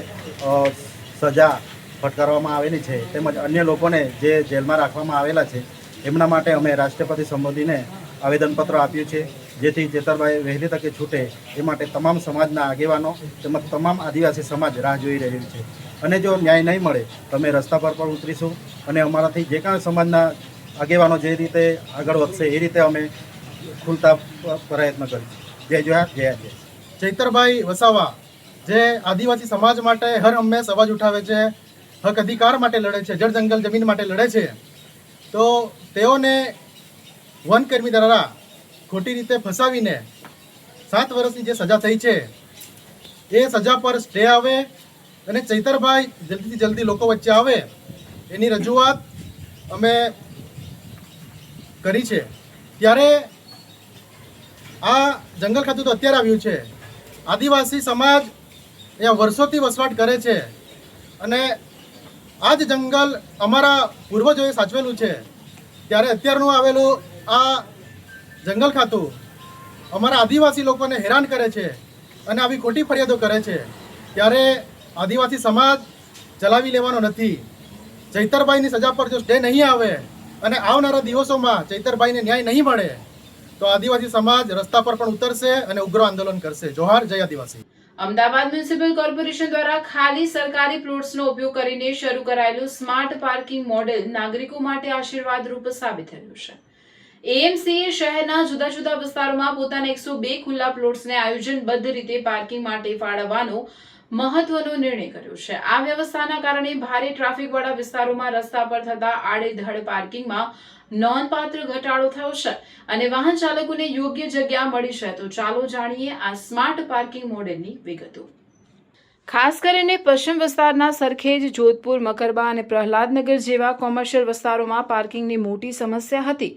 સજા ફટકારવામાં આવેલી છે તેમજ અન્ય લોકોને જે જેલમાં રાખવામાં આવેલા છે એમના માટે અમે રાષ્ટ્રપતિ સંબોધીને આવેદનપત્ર આપ્યું છે, જેથી ચેતરભાઈ વહેલી તકે છૂટે એ માટે તમામ સમાજના આગેવાનો તેમજ તમામ આદિવાસી સમાજ રાહ જોઈ રહ્યું છે. અને જો ન્યાય નહીં મળે તો અમે રસ્તા પર પણ ઉતરીશું અને અમારાથી જે કાંઈ સમાજના આગેવાનો જે રીતે આગળ વધશે એ રીતે અમે ખુલતા પ્રયત્ન કરીશું. જય જોહાર, જય આદિવાસી. ચૈતરભાઈ વસાવા જે આદિવાસી સમાજ માટે હર હંમેશ અવાજ ઉઠાવે છે, હક અધિકાર માટે લડે છે, જળ જંગલ જમીન માટે લડે છે, તો તેઓને વનકર્મી દ્વારા ખોટી રીતે ફસાવીને 7 વર્ષની જે સજા થઈ છે એ સજા પર સ્ટે આવે અને ચૈતરભાઈ જલ્દીથી જલ્દી લોકો વચ્ચે આવે એની રજૂઆત અમે કરી છે. ત્યારે આ જંગલ ખાતું તો અત્યારે આવ્યું છે. આદિવાસી સમાજ અહીંયા વર્ષોથી વસવાટ કરે છે અને આ જ જંગલ અમારા પૂર્વજોએ સાચવેલું છે. ત્યારે અત્યારનું આવેલું આ જંગલ ખાતું અમારા આદિવાસી લોકોને હેરાન કરે છે અને આવી ખોટી ફરિયાદો કરે છે. ત્યારે આદિવાસી સમાજ ચલાવી લેવાનો નથી. ચૈતરભાઈની સજા પર જો સ્ટે નહીં આવે અને આવનારા દિવસોમાં ચૈતરભાઈને ન્યાય નહીં મળે તો આદિવાસી સમાજ રસ્તા પર પણ ઉતરશે અને ઉગ્ર આંદોલન કરશે. જોહાર, જય આદિવાસી. અમદાવાદ મ્યુનિસિપલ કોર્પોરેશન દ્વારા ખાલી સરકારી પ્લોટ્સનો ઉપયોગ કરીને શરૂ કરાયેલું સ્માર્ટ પાર્કિંગ મોડેલ નાગરિકો માટે આશીર્વાદરૂપ સાબિત થયું છે. એએમસીએ શહેરના જુદા જુદા વિસ્તારોમાં પોતાના 102 ખુલ્લા પ્લોટ્સને આયોજનબદ્ધ રીતે પાર્કિંગ માટે ફાળવવાનો મહત્વનો નિર્ણય કર્યો છે. આ વ્યવસ્થાના કારણે ભારે ટ્રાફિકવાળા વિસ્તારોમાં રસ્તા પર થતા આડેધડ પાર્કિંગમાં નોંધપાત્ર ઘટાડો થયો છે અને વાહન ચાલકોને યોગ્ય જગ્યા મળી છે. તો ચાલો જાણીએ આ સ્માર્ટ પાર્કિંગ મોડેલની વિગતો. ખાસ કરીને પશ્ચિમ વિસ્તારના સરખેજ, જોધપુર, મકરબા અને પ્રહલાદનગર જેવા કોમર્શિયલ વિસ્તારોમાં પાર્કિંગની મોટી સમસ્યા હતી.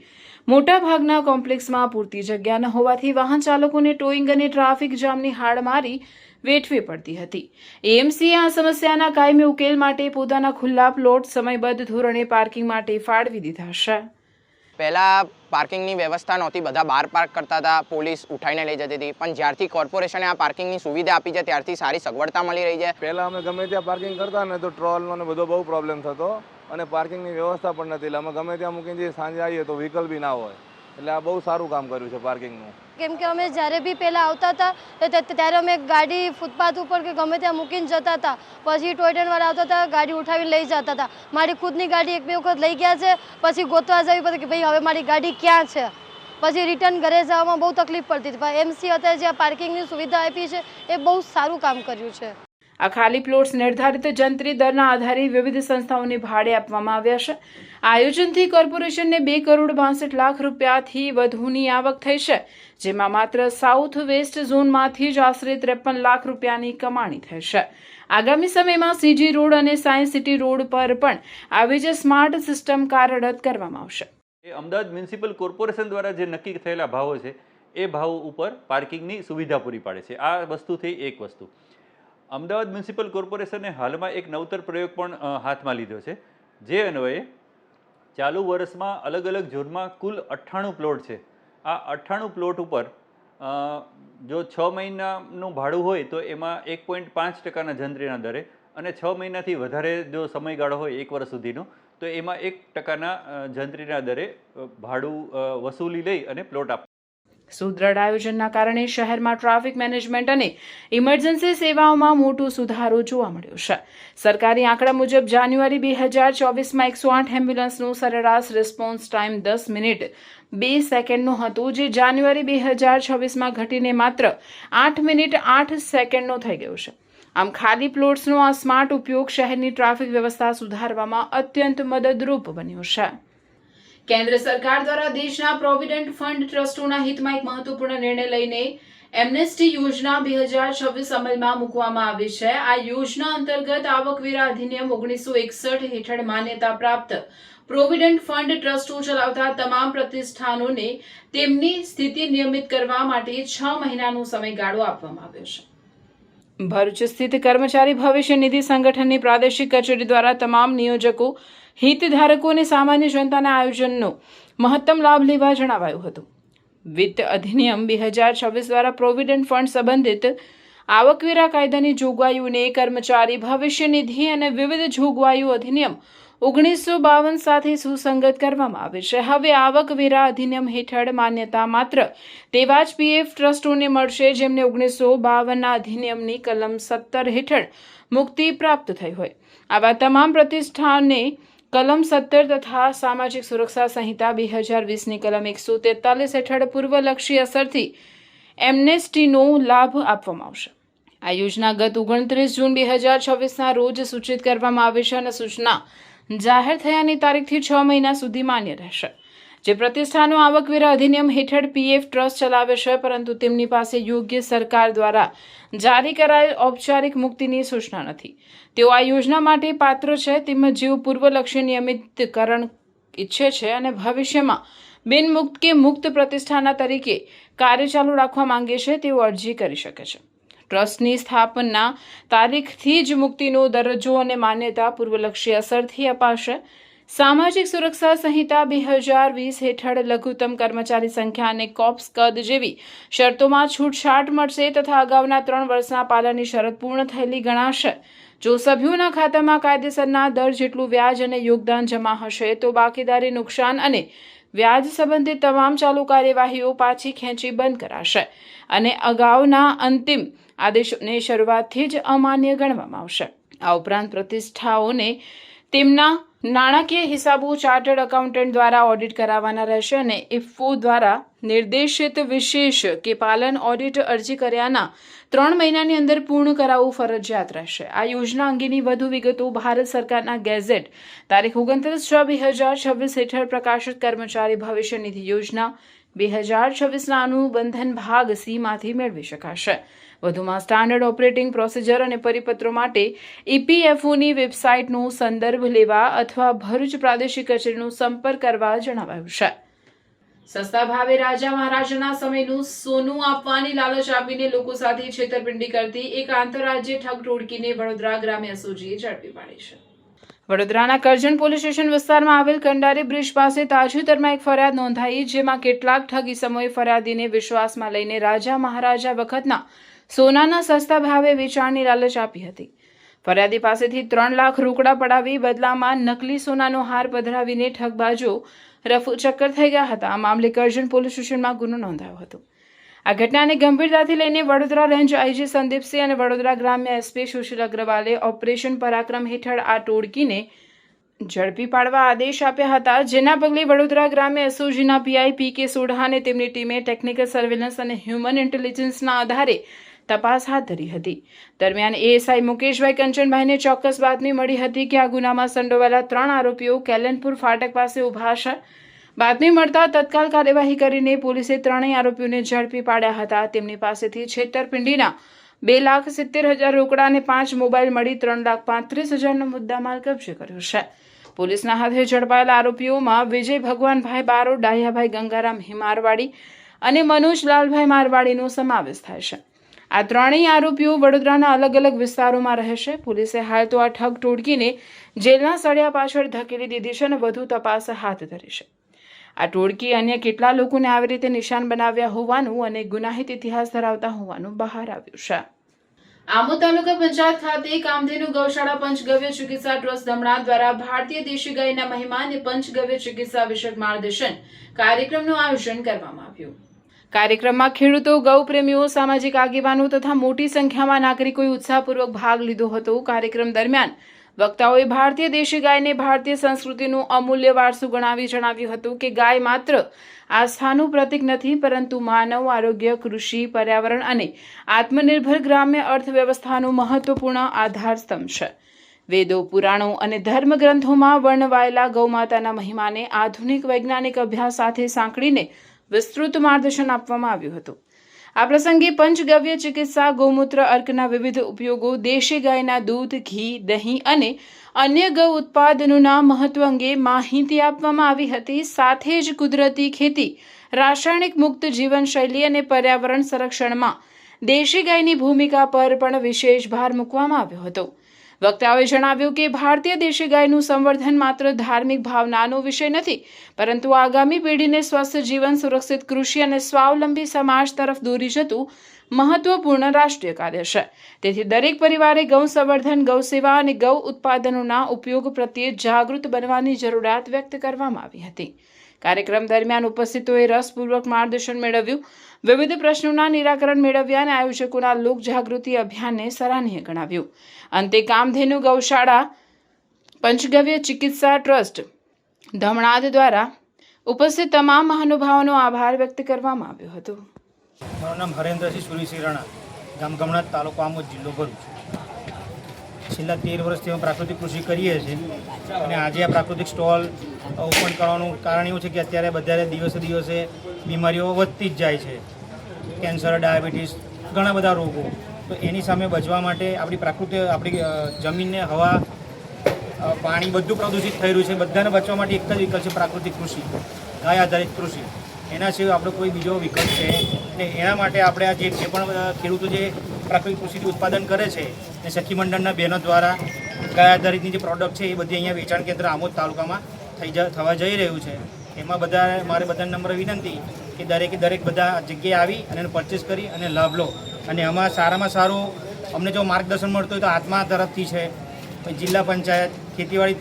મોટાભાગના કોમ્પ્લેક્સમાં પૂરતી જગ્યા ન હોવાથી વાહન ચાલકોને ટોઈંગ અને ટ્રાફિક જામની હાડમારી વેઠવી પડતી હતી. એએમસીએ આ સમસ્યાના કાયમી ઉકેલ માટે પોતાના ખુલ્લા પ્લોટ સમયબદ્ધ ધોરણે પાર્કિંગ માટે ફાળવી દીધા છે. પહેલાં પાર્કિંગની વ્યવસ્થા નહોતી, બધા બહાર પાર્ક કરતા હતા, પોલીસ ઉઠાઈને લઈ જતી હતી. પણ જ્યારથી કોર્પોરેશને આ પાર્કિંગની સુવિધા આપી છે ત્યારથી સારી સગવડતા મળી રહી છે. પહેલાં અમે ગમે ત્યાં પાર્કિંગ કરતા ને તો ટ્રોલનો ને બધો બહુ પ્રોબ્લેમ થતો અને પાર્કિંગની વ્યવસ્થા પણ નથી. એટલે અમે ગમે ત્યાં મૂકીને સાંજે આવીએ તો વ્હીકલ બી ના હોય. એટલે આ બહુ સારું કામ કર્યું છે પાર્કિંગનું. કેમ કે અમે જ્યારે બી પહેલાં આવતા હતા ત્યારે અમે ગાડી ફૂટપાથ ઉપર કે ગમે ત્યાં મૂકીને જતા હતા, પછી ટોય ટ્રેનવાળા આવતા હતા, ગાડી ઉઠાવીને લઈ જતા હતા. મારી ખુદની ગાડી એક બે વખત લઈ ગયા છે, પછી ગોતવા જવી પડે કે ભાઈ હવે મારી ગાડી ક્યાં છે, પછી રિટર્ન ઘરે જવામાં બહુ તકલીફ પડતી હતી. પણ એમસી અત્યારે જે પાર્કિંગની સુવિધા આપી છે એ બહુ સારું કામ કર્યું છે. આ ખાલી પ્લોટ્સ નિર્ધારિત જંત્રી દરના આધારે વિવિધ સંસ્થાઓને ભાડે આપવામાં આવ્યા છે. આયોજનથી કોર્પોરેશનને 2 કરોડ 62 લાખ રૂપિયાથી વધુની આવક થઈ છે, જેમાં માત્ર સાઉથ વેસ્ટ ઝોનમાંથી જ આશરે 53 લાખ રૂપિયાની કમાણી થઈ છે. આગામી સમયમાં સીજી રોડ અને સાયન્સ સિટી રોડ પર પણ આવી જ સ્માર્ટ સિસ્ટમ કાર્યરત કરવામાં આવશે. અમદાવાદ મ્યુનિસિપલ કોર્પોરેશન દ્વારા જે નક્કી થયેલા ભાવો છે એ ભાવ ઉપર પાર્કિંગની સુવિધા પૂરી પાડે છે. આ વસ્તુ થઈ એક વસ્તુ. અમદાવાદ મ્યુનિસિપલ કોર્પોરેશને હાલમાં એક નવતર પ્રયોગ પણ હાથમાં લીધો છે, જે અન્વયે ચાલુ વર્ષમાં અલગ અલગ ઝોનમાં કુલ 98 પ્લોટ છે. આ 98 પ્લોટ ઉપર જો 6 મહિનાનું ભાડું હોય તો એમાં 1.5% જંત્રીના દરે, અને 6 મહિનાથી વધારે જો સમયગાળો હોય 1 વર્ષ સુધીનો તો એમાં 1% જંત્રીના દરે ભાડું વસૂલી લઈ અને પ્લોટ આપે. સુદ્રઢ આયોજનના કારણે શહેરમાં ટ્રાફિક મેનેજમેન્ટ અને ઇમરજન્સી સેવાઓમાં મોટો સુધારો જોવા મળ્યો છે. સરકારી આંકડા મુજબ જાન્યુઆરી 2024માં 108 એમ્બ્યુલન્સનો સરેરાશ રિસ્પોન્સ ટાઈમ 10 મિનિટ 2 સેકન્ડનો હતો, જે જાન્યુઆરી 2026માં ઘટીને માત્ર 8 મિનિટ 8 સેકન્ડનો થઈ ગયો છે. આમ ખાલી પ્લોટ્સનો આ સ્માર્ટ ઉપયોગ શહેરની ટ્રાફિક વ્યવસ્થા સુધારવામાં અત્યંત મદદરૂપ બન્યો છે. કેન્દ્ર સરકાર દ્વારા દેશના પ્રોવિડન્ટ ફંડ ટ્રસ્ટોના હિતમાં એક મહત્વપૂર્ણ નિર્ણય લઈને એમનેસ્ટી યોજના 2026 અમલમાં મૂકવામાં આવી છે. આ યોજના અંતર્ગત આવકવેરા અધિનિયમ 1961 હેઠળ માન્યતા પ્રાપ્ત પ્રોવિડન્ટ ફંડ ટ્રસ્ટો ચલાવતા તમામ પ્રતિષ્ઠાનોને તેમની સ્થિતિ નિયમિત કરવા માટે 6 મહિનાનો સમયગાળો આપવામાં આવ્યો છે. ભરૂચ સ્થિત કર્મચારી ભવિષ્ય નિધિ સંગઠનની પ્રાદેશિક કચેરી દ્વારા તમામ નિયોજકો, હિતધારકો અને સામાન્ય જનતાના આયોજનનો મહત્તમ લાભ લેવા જણાવાયું હતું. વિત્ત અધિનિયમ 2026 દ્વારા પ્રોવિડન્ટ ફંડ સંબંધિત આવકવેરા કાયદાની જોગવાઈઓને કર્મચારી ભવિષ્ય નિધિ અને વિવિધ જોગવાઈઓ અધિનિયમ 1952 સાથે સુસંગત કરવામાં આવે છે. હવે આવકવેરા અધિનિયમ હેઠળ માન્યતા માત્ર તેવા જ પીએફ ટ્રસ્ટોને મળશે જેમને 1952ના અધિનિયમની કલમ 17 હેઠળ મુક્તિ પ્રાપ્ત થઈ હોય. આવા તમામ પ્રતિષ્ઠાનને કલમ 17 તથા સામાજિક સુરક્ષા સંહિતા 2020ની કલમ 143 હેઠળ પૂર્વલક્ષી અસરથી એમનેસ્ટીનો લાભ આપવામાં આવશે. આ યોજના ગત 29 જૂન 2026ના રોજ સૂચિત કરવામાં આવી છે અને સૂચના જાહેર થયાની તારીખથી 6 મહિના સુધી માન્ય રહેશે. જે પ્રતિષ્ઠાનો આવકવેરા અધિનિયમ હેઠળ પીએફ ટ્રસ્ટ ચલાવે છે, પરંતુ તેમની પાસે યોગ્ય સરકાર દ્વારા જારી કરાયેલ ઔપચારિક મુક્તિની સૂચના નથી, તેઓ આ યોજના માટે પાત્ર છે. તેમજ જેઓ પૂર્વલક્ષી નિયમિતકરણ ઈચ્છે છે અને ભવિષ્યમાં બિનમુક્ત કે મુક્ત પ્રતિષ્ઠાના તરીકે કાર્ય ચાલુ રાખવા માંગે છે, તેઓ અરજી કરી શકે છે. ટ્રસ્ટની સ્થાપના તારીખથી જ મુક્તિનો દરજ્જો અને માન્યતા પૂર્વલક્ષી અસરથી અપાશે. સામાજિક સુરક્ષા સંહિતા 2020 હેઠળ લઘુત્તમ કર્મચારી સંખ્યા અને કોપ્સ કદ જેવી શરતોમાં છૂટછાટ મળશે તથા અગાઉના 3 વર્ષના પાલનની શરત પૂર્ણ થયેલી ગણાશે. જો સભ્યોના ખાતામાં કાયદેસરના દર જેટલું વ્યાજ અને યોગદાન જમા હશે તો બાકીદારી, નુકસાન અને વ્યાજ સંબંધિત તમામ ચાલુ કાર્યવાહીઓ પાછી ખેંચી બંધ કરાશે અને અગાઉના અંતિમ આદેશોને શરૂઆતથી જ અમાન્ય ગણવામાં આવશે. આ ઉપરાંત પ્રતિષ્ઠાઓને તેમના નાણાકીય હિસાબો ચાર્ટર્ડ એકાઉન્ટન્ટ દ્વારા ઓડિટ કરાવવાના રહેશે અને ઇફકો દ્વારા નિર્દેશિત વિશેષ કે પાલન ઓડિટ અરજી કર્યાના 3 મહિનાની અંદર પૂર્ણ કરાવવું ફરજિયાત રહેશે. આ યોજના અંગેની વધુ વિગતો ભારત સરકારના ગેઝેટ તારીખ 29/6/2026 હેઠળ પ્રકાશિત કર્મચારી ભવિષ્ય નિધિ યોજના 2026ના અનુબંધન ભાગ C મેળવી શકાશે. વધુમાં સ્ટાન્ડર્ડ ઓપરેટિંગ પ્રોસિજર અને પરિપત્રો માટે ઇપીએફઓની વેબસાઇટનો સંદર્ભ લેવા અથવા ભરૂચ પ્રાદેશિક કચેરીનો સંપર્ક કરવા જણાવાયું છે. સસ્તા ભાવે રાજા મહારાજાના સમયનું સોનું આપવાની લાલચ આપીને લોકો સાથે છેતરપિંડી કરતી એક આંતરરાજ્ય ઠગ ટોળકીને વડોદરા ગ્રામ્ય એસઓજીએ ઝડપી પાડી છે. વડોદરાના કરજણ પોલીસ સ્ટેશન વિસ્તારમાં આવેલ કંડારી બ્રિજ પાસે તાજેતરમાં એક ફરિયાદ નોંધાઈ, જેમાં કેટલાક ઠગી સમયે ફરિયાદીને વિશ્વાસમાં લઈને રાજા મહારાજા વખતના સોનાના સસ્તા ભાવે વેચાણની લાલચ આપી હતી. ફરિયાદી પાસેથી 3 લાખ રોકડા પડાવી બદલામાં નકલી સોનાનો હાર પધરાવીને ઠગબાજો રફુચક્કર થઈ ગયા હતા. આ મામલે કરજણ પોલીસ સ્ટેશનમાં ગુનો નોંધાયો હતો. આ ઘટનાને ગંભીરતાથી લઈને વડોદરા રેન્જ આઈજી સંદીપસિંહ અને વડોદરા ગ્રામ્ય એસપી સુશીલ અગ્રવાલે ઓપરેશન પરાક્રમ હેઠળ આ ટોળકીને ઝડપી પાડવા આદેશ આપ્યા હતા, જેના પગલે વડોદરા ગ્રામ્ય એસઓજીના પીઆઈ પી.કે. સોઢા અને તેમની ટીમે ટેકનિકલ સર્વેલન્સ અને હ્યુમન ઇન્ટેલિજન્સના આધારે તપાસ હાથ ધરી હતી. દરમિયાન એએસઆઈ મુકેશભાઈ કંચનભાઈને ચોક્કસ બાતમી મળી હતી કે આ ગુનામાં સંડોવાયેલા 3 આરોપીઓ કેલનપુર ફાટક પાસે ઊભા છે. બાતમી મળતા તત્કાલ કાર્યવાહી કરીને પોલીસે 3 આરોપીઓને ઝડપી પાડ્યા હતા. તેમની પાસેથી છેતરપિંડીના 2,70,000 રોકડા અને 5 મોબાઈલ મળી 3,35,000નો મુદ્દામાલ કબજે કર્યો છે. પોલીસના હાથે ઝડપાયેલા આરોપીઓમાં વિજય ભગવાનભાઈ બારો, ડાહ્યાભાઈ ગંગારામ હિમારવાડી અને મનોજ લાલભાઈ મારવાડીનો સમાવેશ થાય છે. આ 3 આરોપીઓ વડોદરાના અલગ અલગ વિસ્તારોમાં રહે છે. પોલીસે હાલ તો આ ઠગ ટોળકીને જેલના સળિયા પાછળ ધકેલી દીધી છે અને વધુ તપાસ હાથ ધરી છે. આ ટોળકી અન્ય કેટલા લોકોને આવી રીતે નિશાન બનાવ્યા હોવાનું અને ગુનાહિત ઇતિહાસ ધરાવતા હોવાનું બહાર આવ્યું છે. આમોદ તાલુકા પંચાયત ખાતે કામધેનુ ગૌશાળા પંચગવ્ય ચિકિત્સા ટ્રસ્ટ ધમણા દ્વારા ભારતીય દેશી ગાયના મહિમા અને પંચગવ્ય ચિકિત્સા વિષયક માર્ગદર્શન કાર્યક્રમનું આયોજન કરવામાં આવ્યું. કાર્યક્રમમાં ખેડૂતો, ગૌ પ્રેમીઓ, સામાજિક આગેવાનો તથા મોટી સંખ્યામાં નાગરિકોએ ઉત્સાહપૂર્વક ભાગ લીધો હતો. કાર્યક્રમ દરમિયાન વક્તાઓએ ભારતીય દેશી ગાયને ભારતીય સંસ્કૃતિનું અમૂલ્ય વારસું ગણાવી જણાવ્યું હતું કે ગાય માત્ર આસ્થાનું પ્રતીક નથી, પરંતુ માનવ આરોગ્ય, કૃષિ, પર્યાવરણ અને આત્મનિર્ભર ગ્રામ્ય અર્થવ્યવસ્થાનું મહત્વપૂર્ણ આધારસ્તંભ છે. વેદો, પુરાણો અને ધર્મગ્રંથોમાં વર્ણવાયેલા ગૌમાતાના મહિમાને આધુનિક વૈજ્ઞાનિક અભ્યાસ સાથે સાંકળીને વિસ્તૃત માર્ગદર્શન આપવામાં આવ્યું હતું. આ પ્રસંગે પંચગવ્ય ચિકિત્સા, ગૌમૂત્ર અર્કના વિવિધ ઉપયોગો, દેશી ગાયના દૂધ, ઘી, દહીં અને અન્ય ગૌ ઉત્પાદનોના મહત્વ અંગે માહિતી આપવામાં આવી હતી. સાથે જ કુદરતી ખેતી, રાસાયણિક મુક્ત જીવનશૈલી અને પર્યાવરણ સંરક્ષણમાં દેશી ગાયની ભૂમિકા પર પણ વિશેષ ભાર મૂકવામાં આવ્યો હતો. વક્તાઓએ જણાવ્યું કે ભારતીય દેશી ગાયનું સંવર્ધન માત્ર ધાર્મિક ભાવનાનો વિષય નથી, પરંતુ આગામી પેઢીને સ્વસ્થ જીવન, સુરક્ષિત કૃષિ અને સ્વાવલંબી સમાજ તરફ દોરી જતું મહત્વપૂર્ણ રાષ્ટ્રીય કાર્ય છે. તેથી દરેક પરિવારે ગૌ સંવર્ધન, ગૌ સેવા અને ગૌ ઉત્પાદનોના ઉપયોગ પ્રત્યે જાગૃત બનવાની જરૂરિયાત વ્યક્ત કરવામાં આવી હતી. કાર્યક્રમ દરમિયાન ઉપસ્થિતોએ રસપૂર્વક માર્ગદર્શન મેળવ્યું, વિવિધ પ્રશ્નોના નિરાકરણ મેળવ્યા અને આયોજકોના લોકજાગૃતિ અભિયાનને સરાહનીય ગણાવ્યું. અંતે કામધેનુ ગૌશાળા પંચગવ્ય ચિકિત્સા ટ્રસ્ટ ધમણાદ દ્વારા ઉપસ્થિત તમામ મહાનુભાવોનો આભાર વ્યક્ત કરવામાં આવ્યો હતો. મારું નામ હરેન્દ્રસિંહ સુરીસિંહ રાણા, ગામ ગમણાદ, તાલુકો આમોદ, જિલ્લો ભરૂચ. છેલ્લા 13 વર્ષથી અમે પ્રાકૃતિક કૃષિ કરીએ છીએ અને આજે આ પ્રાકૃતિક સ્ટોલ ઓપન કરવાનું કારણ એવું છે કે અત્યારે બધા દિવસે દિવસે બીમારીઓ વધતી જ જાય છે. કેન્સર, ડાયાબિટીસ, ઘણા બધા રોગો. તો એની સામે બચવા માટે આપણી જમીનને, હવા, પાણી બધું પ્રદૂષિત થઈ રહ્યું છે. બધાને બચવા માટે એક જ વિકલ્પ છે પ્રાકૃતિક કૃષિ, ગાય આધારિત કૃષિ. એના સિવાય આપણો કોઈ બીજો વિકલ્પ છે અને એના માટે આપણે આ જે પણ ખેડૂતો જે પ્રાકૃતિક કૃષિથી ઉત્પાદન કરે છે એ સખી મંડળના બહેનો દ્વારા ગાય આધારિતની જે પ્રોડક્ટ છે એ બધી અહીંયા વેચાણ કેન્દ્ર આમોદ તાલુકામાં થવા જઈ રહ્યું છે. એમાં મારે બધાને નમ્ર વિનંતી કે દરેક બધા જગ્યાએ આવી અને એનો પરચેસ કરી અને લાભ લો. અને એમાં સારામાં સારું અમને જો માર્ગદર્શન મળતું હોય તો આત્મા તરફથી છે, જિલ્લા પંચાયત, ખેતીવાડી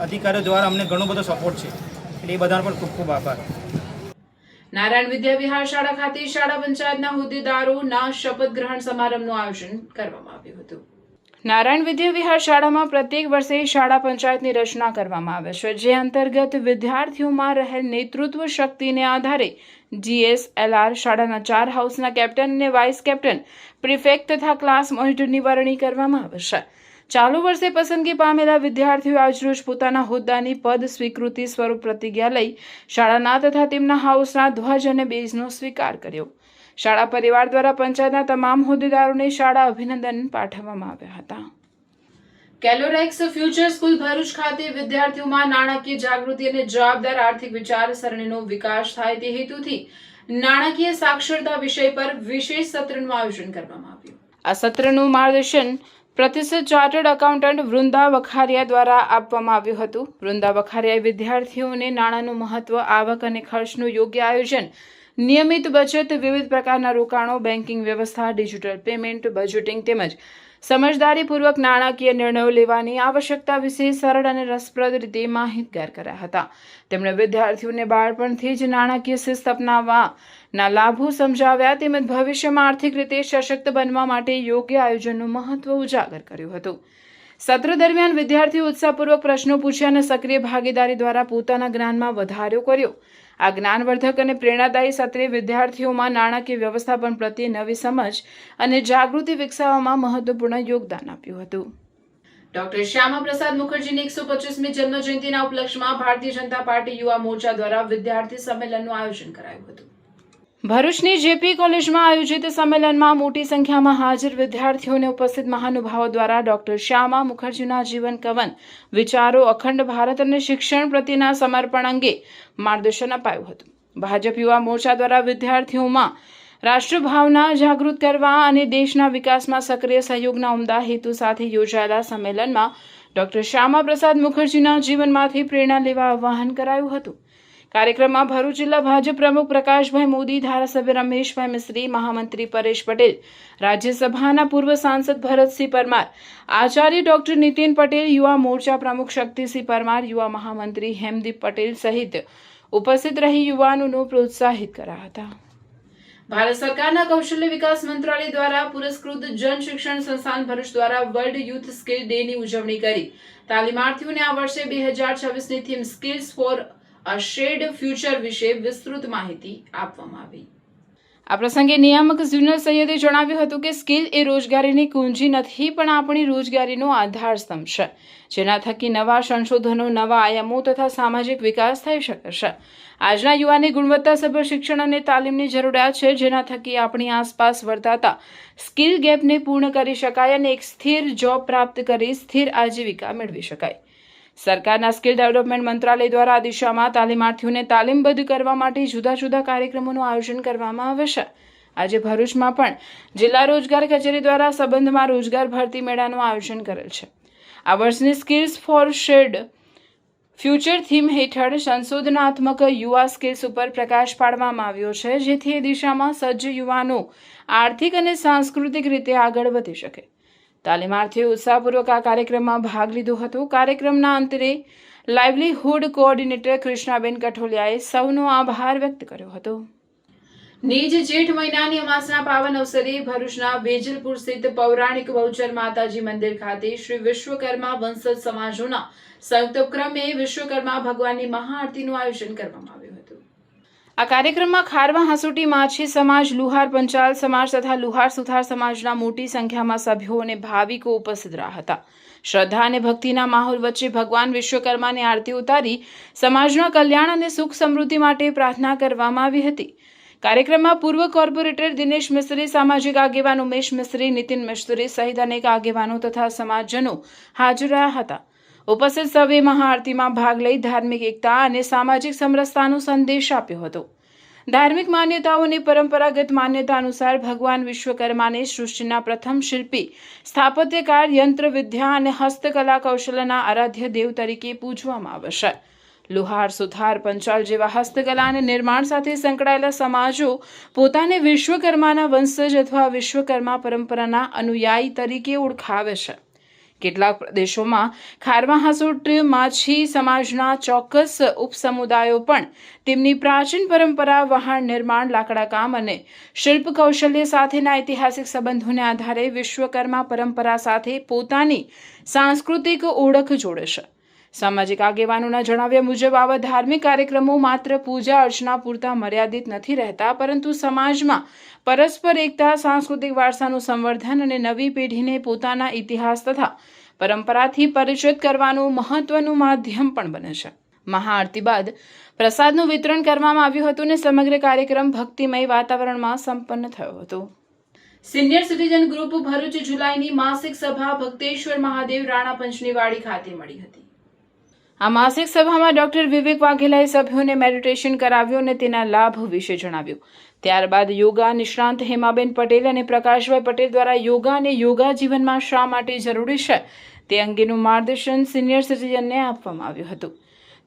અધિકારીઓ દ્વારા અમને ઘણો બધો સપોર્ટ છે. એટલે એ બધાનો પણ ખૂબ ખૂબ આભાર. નારાયણ વિદ્યા વિહાર શાળા ખાતે શાળા પંચાયતના હોદ્દેદારોના શપથ ગ્રહણ સમારંભનું આયોજન કરવામાં આવ્યું હતું. નારાયણ વિદ્યા વિહાર શાળામાં પ્રત્યેક વર્ષે શાળા પંચાયતની રચના કરવામાં આવે છે, જે અંતર્ગત વિદ્યાર્થીઓમાં રહેલ નેતૃત્વ શક્તિને આધારે GSLR શાળાના 4 હાઉસના કેપ્ટન અને વાઇસ કેપ્ટન, પ્રિફેક્ટ તથા ક્લાસ મોનિટરની વરણી કરવામાં આવે છે. ચાલુ વર્ષે પસંદગી પામેલા વિદ્યાર્થીઓ આજરોજ પોતાના હોદ્દાની પદ સ્વીકૃતિ સ્વરૂપ પ્રતિજ્ઞા લઈ શાળાના તથા તેમના હાઉસના ધ્વજ અને બેઝનો સ્વીકાર કર્યો. શાળા પરિવાર દ્વારા પંચાયતના તમામ હોદ્દેદારોને શાળા અભિનંદન પાઠવવામાં આવ્યા હતા. કેલોરેક્સ ફ્યુચર સ્કૂલ ભરૂચ ખાતે વિદ્યાર્થીઓમાં નાણાકીય જાગૃતિ અને જવાબદાર આર્થિક વિચારસરણીનો વિકાસ થાય તે હેતુથી નાણાકીય સાક્ષરતા વિષય પર વિશેષ સત્રનું આયોજન કરવામાં આવ્યું. આ સત્રનું માર્ગદર્શન પ્રતિષ્ઠિત ચાર્ટર્ડ એકાઉન્ટન્ટ વૃંદા વખારિયા દ્વારા આપવામાં આવ્યું હતું. વૃંદા વખારિયાએ વિદ્યાર્થીઓને નાણાંનું મહત્વ, આવક અને ખર્ચનું યોગ્ય આયોજન, નિયમિત બચત, વિવિધ પ્રકારના રોકાણો, બેન્કિંગ વ્યવસ્થા, ડિજિટલ પેમેન્ટ, બજેટિંગ તેમજ સમજદારીપૂર્વક નાણાકીય નિર્ણયો લેવાની આવશ્યકતા વિશે સરળ અને રસપ્રદ રીતે માહિતગાર કર્યા હતા. તેમણે વિદ્યાર્થીઓને બાળપણથી જ નાણાકીય શિસ્ત અપનાવવાના લાભો સમજાવ્યા તેમજ ભવિષ્યમાં આર્થિક રીતે સશક્ત બનવા માટે યોગ્ય આયોજનનું મહત્વ ઉજાગર કર્યું હતું. સત્ર દરમિયાન વિદ્યાર્થીઓ ઉત્સાહપૂર્વક પ્રશ્નો પૂછ્યા અને સક્રિય ભાગીદારી દ્વારા પોતાના જ્ઞાનમાં વધારો કર્યો. આ જ્ઞાનવર્ધક અને પ્રેરણાદાયી સત્રે વિદ્યાર્થીઓમાં નાણાકીય વ્યવસ્થાપન પ્રત્યે નવી સમજ અને જાગૃતિ વિકસાવવામાં મહત્વપૂર્ણ યોગદાન આપ્યું હતું. ડોક્ટર શ્યામાપ્રસાદ મુખર્જીની 125મી જન્મજયંતિના ઉપલક્ષમાં ભારતીય જનતા પાર્ટી યુવા મોરચા દ્વારા વિદ્યાર્થી સંમેલનનું આયોજન કરાયું હતું. ભરૂચની જેપી કોલેજમાં આયોજિત સંમેલનમાં મોટી સંખ્યામાં હાજર વિદ્યાર્થીઓને ઉપસ્થિત મહાનુભાવો દ્વારા ડોક્ટર શ્યામા મુખર્જીના જીવન કવન, વિચારો, અખંડ ભારત અને શિક્ષણ પ્રત્યેના સમર્પણ અંગે માર્ગદર્શન અપાયું હતું. ભાજપ યુવા મોરચા દ્વારા વિદ્યાર્થીઓમાં રાષ્ટ્રભાવના જાગૃત કરવા અને દેશના વિકાસમાં સક્રિય સહયોગના ઉમદા હેતુ સાથે યોજાયેલા સંમેલનમાં ડોક્ટર શ્યામાપ્રસાદ મુખર્જીના જીવનમાંથી પ્રેરણા લેવા આહ્વાન કરાયું હતું. કાર્યક્રમમાં ભરૂચ જિલ્લા ભાજપ પ્રમુખ પ્રકાશભાઈ મોદી, ધારાસભ્ય રમેશભાઈ મિસ્ત્રી, મહામંત્રી પરેશ પટેલ, રાજ્યસભાના પૂર્વ સાંસદ ભરતસિંહ પરમાર, આચાર્ય ડોક્ટર નીતિન પટેલ, યુવા મોરચા પ્રમુખ શક્તિસિંહ પરમાર, યુવા મહામંત્રી હેમદીપ પટેલ સહિત ઉપસ્થિત રહી યુવાનોને પ્રોત્સાહિત કર્યા હતા. ભારત સરકારના કૌશલ્ય વિકાસ મંત્રાલય દ્વારા પુરસ્કૃત જન શિક્ષણ સંસ્થાન ભરૂચ દ્વારા વર્લ્ડ યુથ સ્કિલ ડેની ઉજવણી કરી તાલીમાર્થીઓને આ વર્ષે 2026ની theme skills for a shared future વિશે વિસ્તૃત માહિતી આપવામાં આવી. આ પ્રસંગે નિયામક ઝુનર સૈયદે જણાવ્યું હતું કે સ્કિલ એ રોજગારીની કુંજી નથી પણ આપણી રોજગારીનો આધારસ્તંભ છે, જેના થકી નવા સંશોધનો, નવા આયામો તથા સામાજિક વિકાસ થઈ શકે છે. આજના યુવાને ગુણવત્તાસભર શિક્ષણ અને તાલીમની જરૂરિયાત છે, જેના થકી આપણી આસપાસ વર્તાતા સ્કિલ ગેપને પૂર્ણ કરી શકાય અને એક સ્થિર જોબ પ્રાપ્ત કરી સ્થિર આજીવિકા મેળવી શકાય. સરકારના સ્કિલ ડેવલપમેન્ટ મંત્રાલય દ્વારા આ દિશામાં તાલીમાર્થીઓને તાલીમબદ્ધ કરવા માટે જુદા જુદા કાર્યક્રમોનું આયોજન કરવામાં આવે છે. આજે ભરૂચમાં પણ જિલ્લા રોજગાર કચેરી દ્વારા સંબંધમાં રોજગાર ભરતી મેળાનું આયોજન કરેલ છે. આ વર્ષની skills for shared future theme હેઠળ સંશોધનાત્મક યુવા સ્કિલ્સ ઉપર પ્રકાશ પાડવામાં આવ્યો છે, જેથી એ દિશામાં સજ્જ યુવાનો આર્થિક અને સાંસ્કૃતિક રીતે આગળ વધી શકે. તાલીમાર્થીઓએ ઉત્સાહપૂર્વક આ કાર્યક્રમમાં ભાગ લીધો હતો. કાર્યક્રમના અંતે લાઇવલીહુડ કોઓર્ડિનેટર કૃષ્ણાબેન કઠોલિયાએ સૌનો આભાર વ્યક્ત કર્યો હતો. નીજ જેઠ મહિનાની અમાસના પાવન અવસરે ભરૂચના વેજલપુર સ્થિત પૌરાણિક બહુચર માતાજી મંદિર ખાતે શ્રી વિશ્વકર્મા વંશજ સમાજોના સંયુક્ત ઉપક્રમે વિશ્વકર્મા ભગવાનની મહાઆરતીનું આયોજન કરવામાં આવ્યું હતું. આ કાર્યક્રમમાં ખારવા હાંસોટી માછી સમાજ, લુહાર પંચાલ સમાજ તથા લુહાર સુથાર સમાજના મોટી સંખ્યામાં સભ્યો અને ભાવિકો ઉપસ્થિત રહ્યા હતા. શ્રદ્ધા અને ભક્તિના માહોલ વચ્ચે ભગવાન વિશ્વકર્માની આરતી ઉતારી સમાજના કલ્યાણ અને સુખ સમૃદ્ધિ માટે પ્રાર્થના કરવામાં આવી હતી. કાર્યક્રમમાં પૂર્વ કોર્પોરેટર દિનેશ મિસ્ત્રી, સામાજિક આગેવાન ઉમેશ મિસ્ત્રી, નીતિન મિસ્ત્રી સહિત અનેક આગેવાનો તથા સમાજજનો હાજર રહ્યા હતા. ઉપસ્થિત સૌએ મહાઆરતીમાં ભાગ લઈ ધાર્મિક એકતા અને સામાજિક સમરસતાનો સંદેશ આપ્યો હતો. ધાર્મિક માન્યતાઓની પરંપરાગત માન્યતા અનુસાર ભગવાન વિશ્વકર્માને સૃષ્ટિના પ્રથમ શિલ્પી, સ્થાપત્યકાર, યંત્ર વિદ્યા અને હસ્તકલા કૌશલ્યના આરાધ્ય દેવ તરીકે પૂજવામાં આવે છે. લુહાર, સુથાર, પંચાલ જેવા હસ્તકલા અને નિર્માણ સાથે સંકળાયેલા સમાજો પોતાને વિશ્વકર્માના વંશજ અથવા વિશ્વકર્મા પરંપરાના અનુયાયી તરીકે ઓળખાવે છે. કેટલાક પ્રદેશોમાં ખારવા હાંસોટ માછી સમાજના ચોક્કસ ઉપસમુદાયો પણ તેમની પ્રાચીન પરંપરા, વહાણ નિર્માણ, લાકડાકામ અને શિલ્પ કૌશલ્ય સાથેના ઐતિહાસિક સંબંધોને આધારે વિશ્વકર્મા પરંપરા સાથે પોતાની સાંસ્કૃતિક ઓળખ જોડે છે. સામાજિક આગેવાનોના જણાવ્યા મુજબ આવા ધાર્મિક કાર્યક્રમો માત્ર પૂજા અર્ચના પૂરતા મર્યાદિત નથી રહેતા, પરંતુ સમાજમાં પરસ્પર એકતા, સાંસ્કૃતિક વારસાનું સંવર્ધન અને નવી પેઢીને પોતાના ઇતિહાસ તથા પરંપરાથી પરિચિત કરવાનું મહત્વનું માધ્યમ પણ બને છે. મહાઆરતી બાદ પ્રસાદનું વિતરણ કરવામાં આવ્યું હતું અને સમગ્ર કાર્યક્રમ ભક્તિમય વાતાવરણમાં સંપન્ન થયો હતો. સિનિયર સિટીઝન ગ્રુપ ભરૂચ જુલાઈની માસિક સભા ભક્તેશ્વર મહાદેવ રાણા પંચની વાડી ખાતે મળી હતી. આ માસિક સભામાં ડોક્ટર વિવેક વાઘેલાએ સભ્યોને મેડિટેશન કરાવ્યું અને તેના લાભ વિશે જણાવ્યું. ત્યારબાદ યોગા નિષ્ણાંત હેમાબેન પટેલ અને પ્રકાશભાઈ પટેલ દ્વારા યોગા અને યોગા જીવનમાં શા માટે જરૂરી છે તે અંગેનું માર્ગદર્શન સિનિયર સિટીઝનને આપવામાં આવ્યું હતું.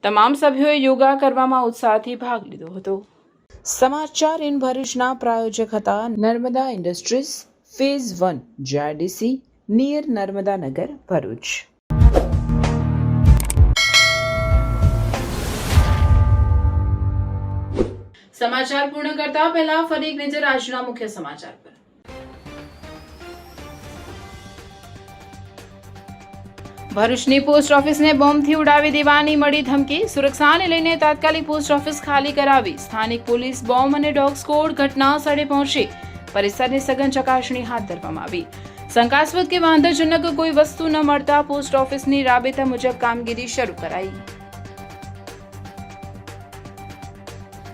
તમામ સભ્યોએ યોગા કરવામાં ઉત્સાહથી ભાગ લીધો હતો. સમાચાર ઇન ભરૂચના પ્રાયોજક હતા Narmada industries, phase 1 JIDC, near Narmada Nagar, Bharuch. સમાચાર પૂર્ણ કરતા પહેલા ફરી એક નજર આજના મુખ્ય સમાચાર પર. ભરૂચની પોસ્ટ ઓફિસને બોમ્બથી ઉડાવી દેવાની મળી ધમકી. સુરક્ષાને લઈને તાત્કાલિક પોસ્ટ ઓફિસ ખાલી કરાવી. સ્થાનિક પોલીસ બોમ્બ અને ડોગ સ્કોડ ઘટના સ્થળે પહોંચી પરિસરની સઘન ચકાસણી હાથ ધરવામાં આવી. શંકાસ્પદ કે વાંધાજનક કોઈ વસ્તુ ન મળતા પોસ્ટ ઓફિસની રાબેતા મુજબ કામગીરી શરૂ કરાઈ.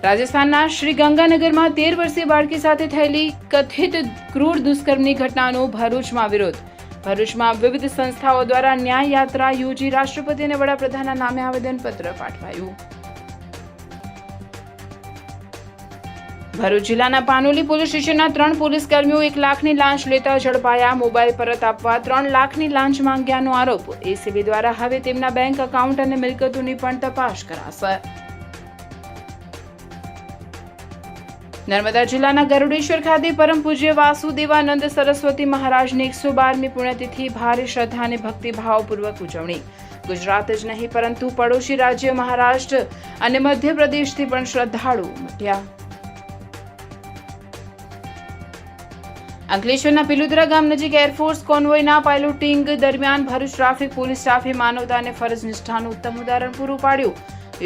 રાજસ્થાનના શ્રી ગંગાનગરમાં 13 વર્ષીય બાળકી સાથે થયેલી કથિત ક્રૂર દુષ્કર્મની ઘટનાનો ભરૂચમાં વિરોધ. ભરૂચમાં વિવિધ સંસ્થાઓ દ્વારા ન્યાય યાત્રા યોજી રાષ્ટ્રપતિ અને વડાપ્રધાનના નામે આવેદનપત્ર પાઠવાયું. ભરૂચ જિલ્લાના પાનોલી પોલીસ સ્ટેશનના 3 પોલીસ કર્મીઓ 1 લાખની લાંચ લેતા ઝડપાયા. મોબાઈલ પરત આપવા 3 લાખની લાંચ માંગ્યાનો આરોપ. એસીબી દ્વારા હવે તેમના બેંક એકાઉન્ટ અને મિલકતોની પણ તપાસ કરાશે. નર્મદા જિલ્લાના ગરુડેશ્વર ખાતે પરમ પૂજ્ય વાસુદેવાનંદ સરસ્વતી મહારાજની 112મી પુણ્યતિથિ ભારે શ્રદ્ધા અને ભક્તિભાવપૂર્વક ઉજવણી. ગુજરાત જ નહીં પરંતુ પડોશી રાજ્ય મહારાષ્ટ્ર અને મધ્યપ્રદેશથી પણ શ્રદ્ધાળુઓ ઉમટ્યા. અંકલેશ્વરના પિલુદ્રા ગામ નજીક એરફોર્સ કોન્વોયના પાયલોટિંગ દરમિયાન ભરૂચ ટ્રાફિક પોલીસ સ્ટાફે માનવતા અને ફરજ નિષ્ઠાનું ઉત્તમ ઉદાહરણ પૂરું પાડ્યું.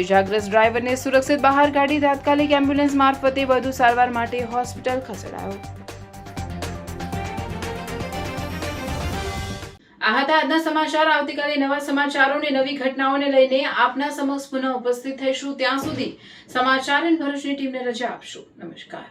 ઇજાગ્રસ્ત ડ્રાઈવરને સુરક્ષિત બહાર કાઢી તાત્કાલિક એમ્બ્યુલન્સ મારફતે વધુ સારવાર માટે હોસ્પિટલ ખસેડાયો. આ હતા આજના સમાચાર. આવતીકાલે નવા સમાચારો અને નવી ઘટનાઓને લઈને આપના સમક્ષ પુનઃ ઉપસ્થિત થઈશું. ત્યાં સુધી સમાચાર ભરૂચની ટીમને રજા આપશો. નમસ્કાર.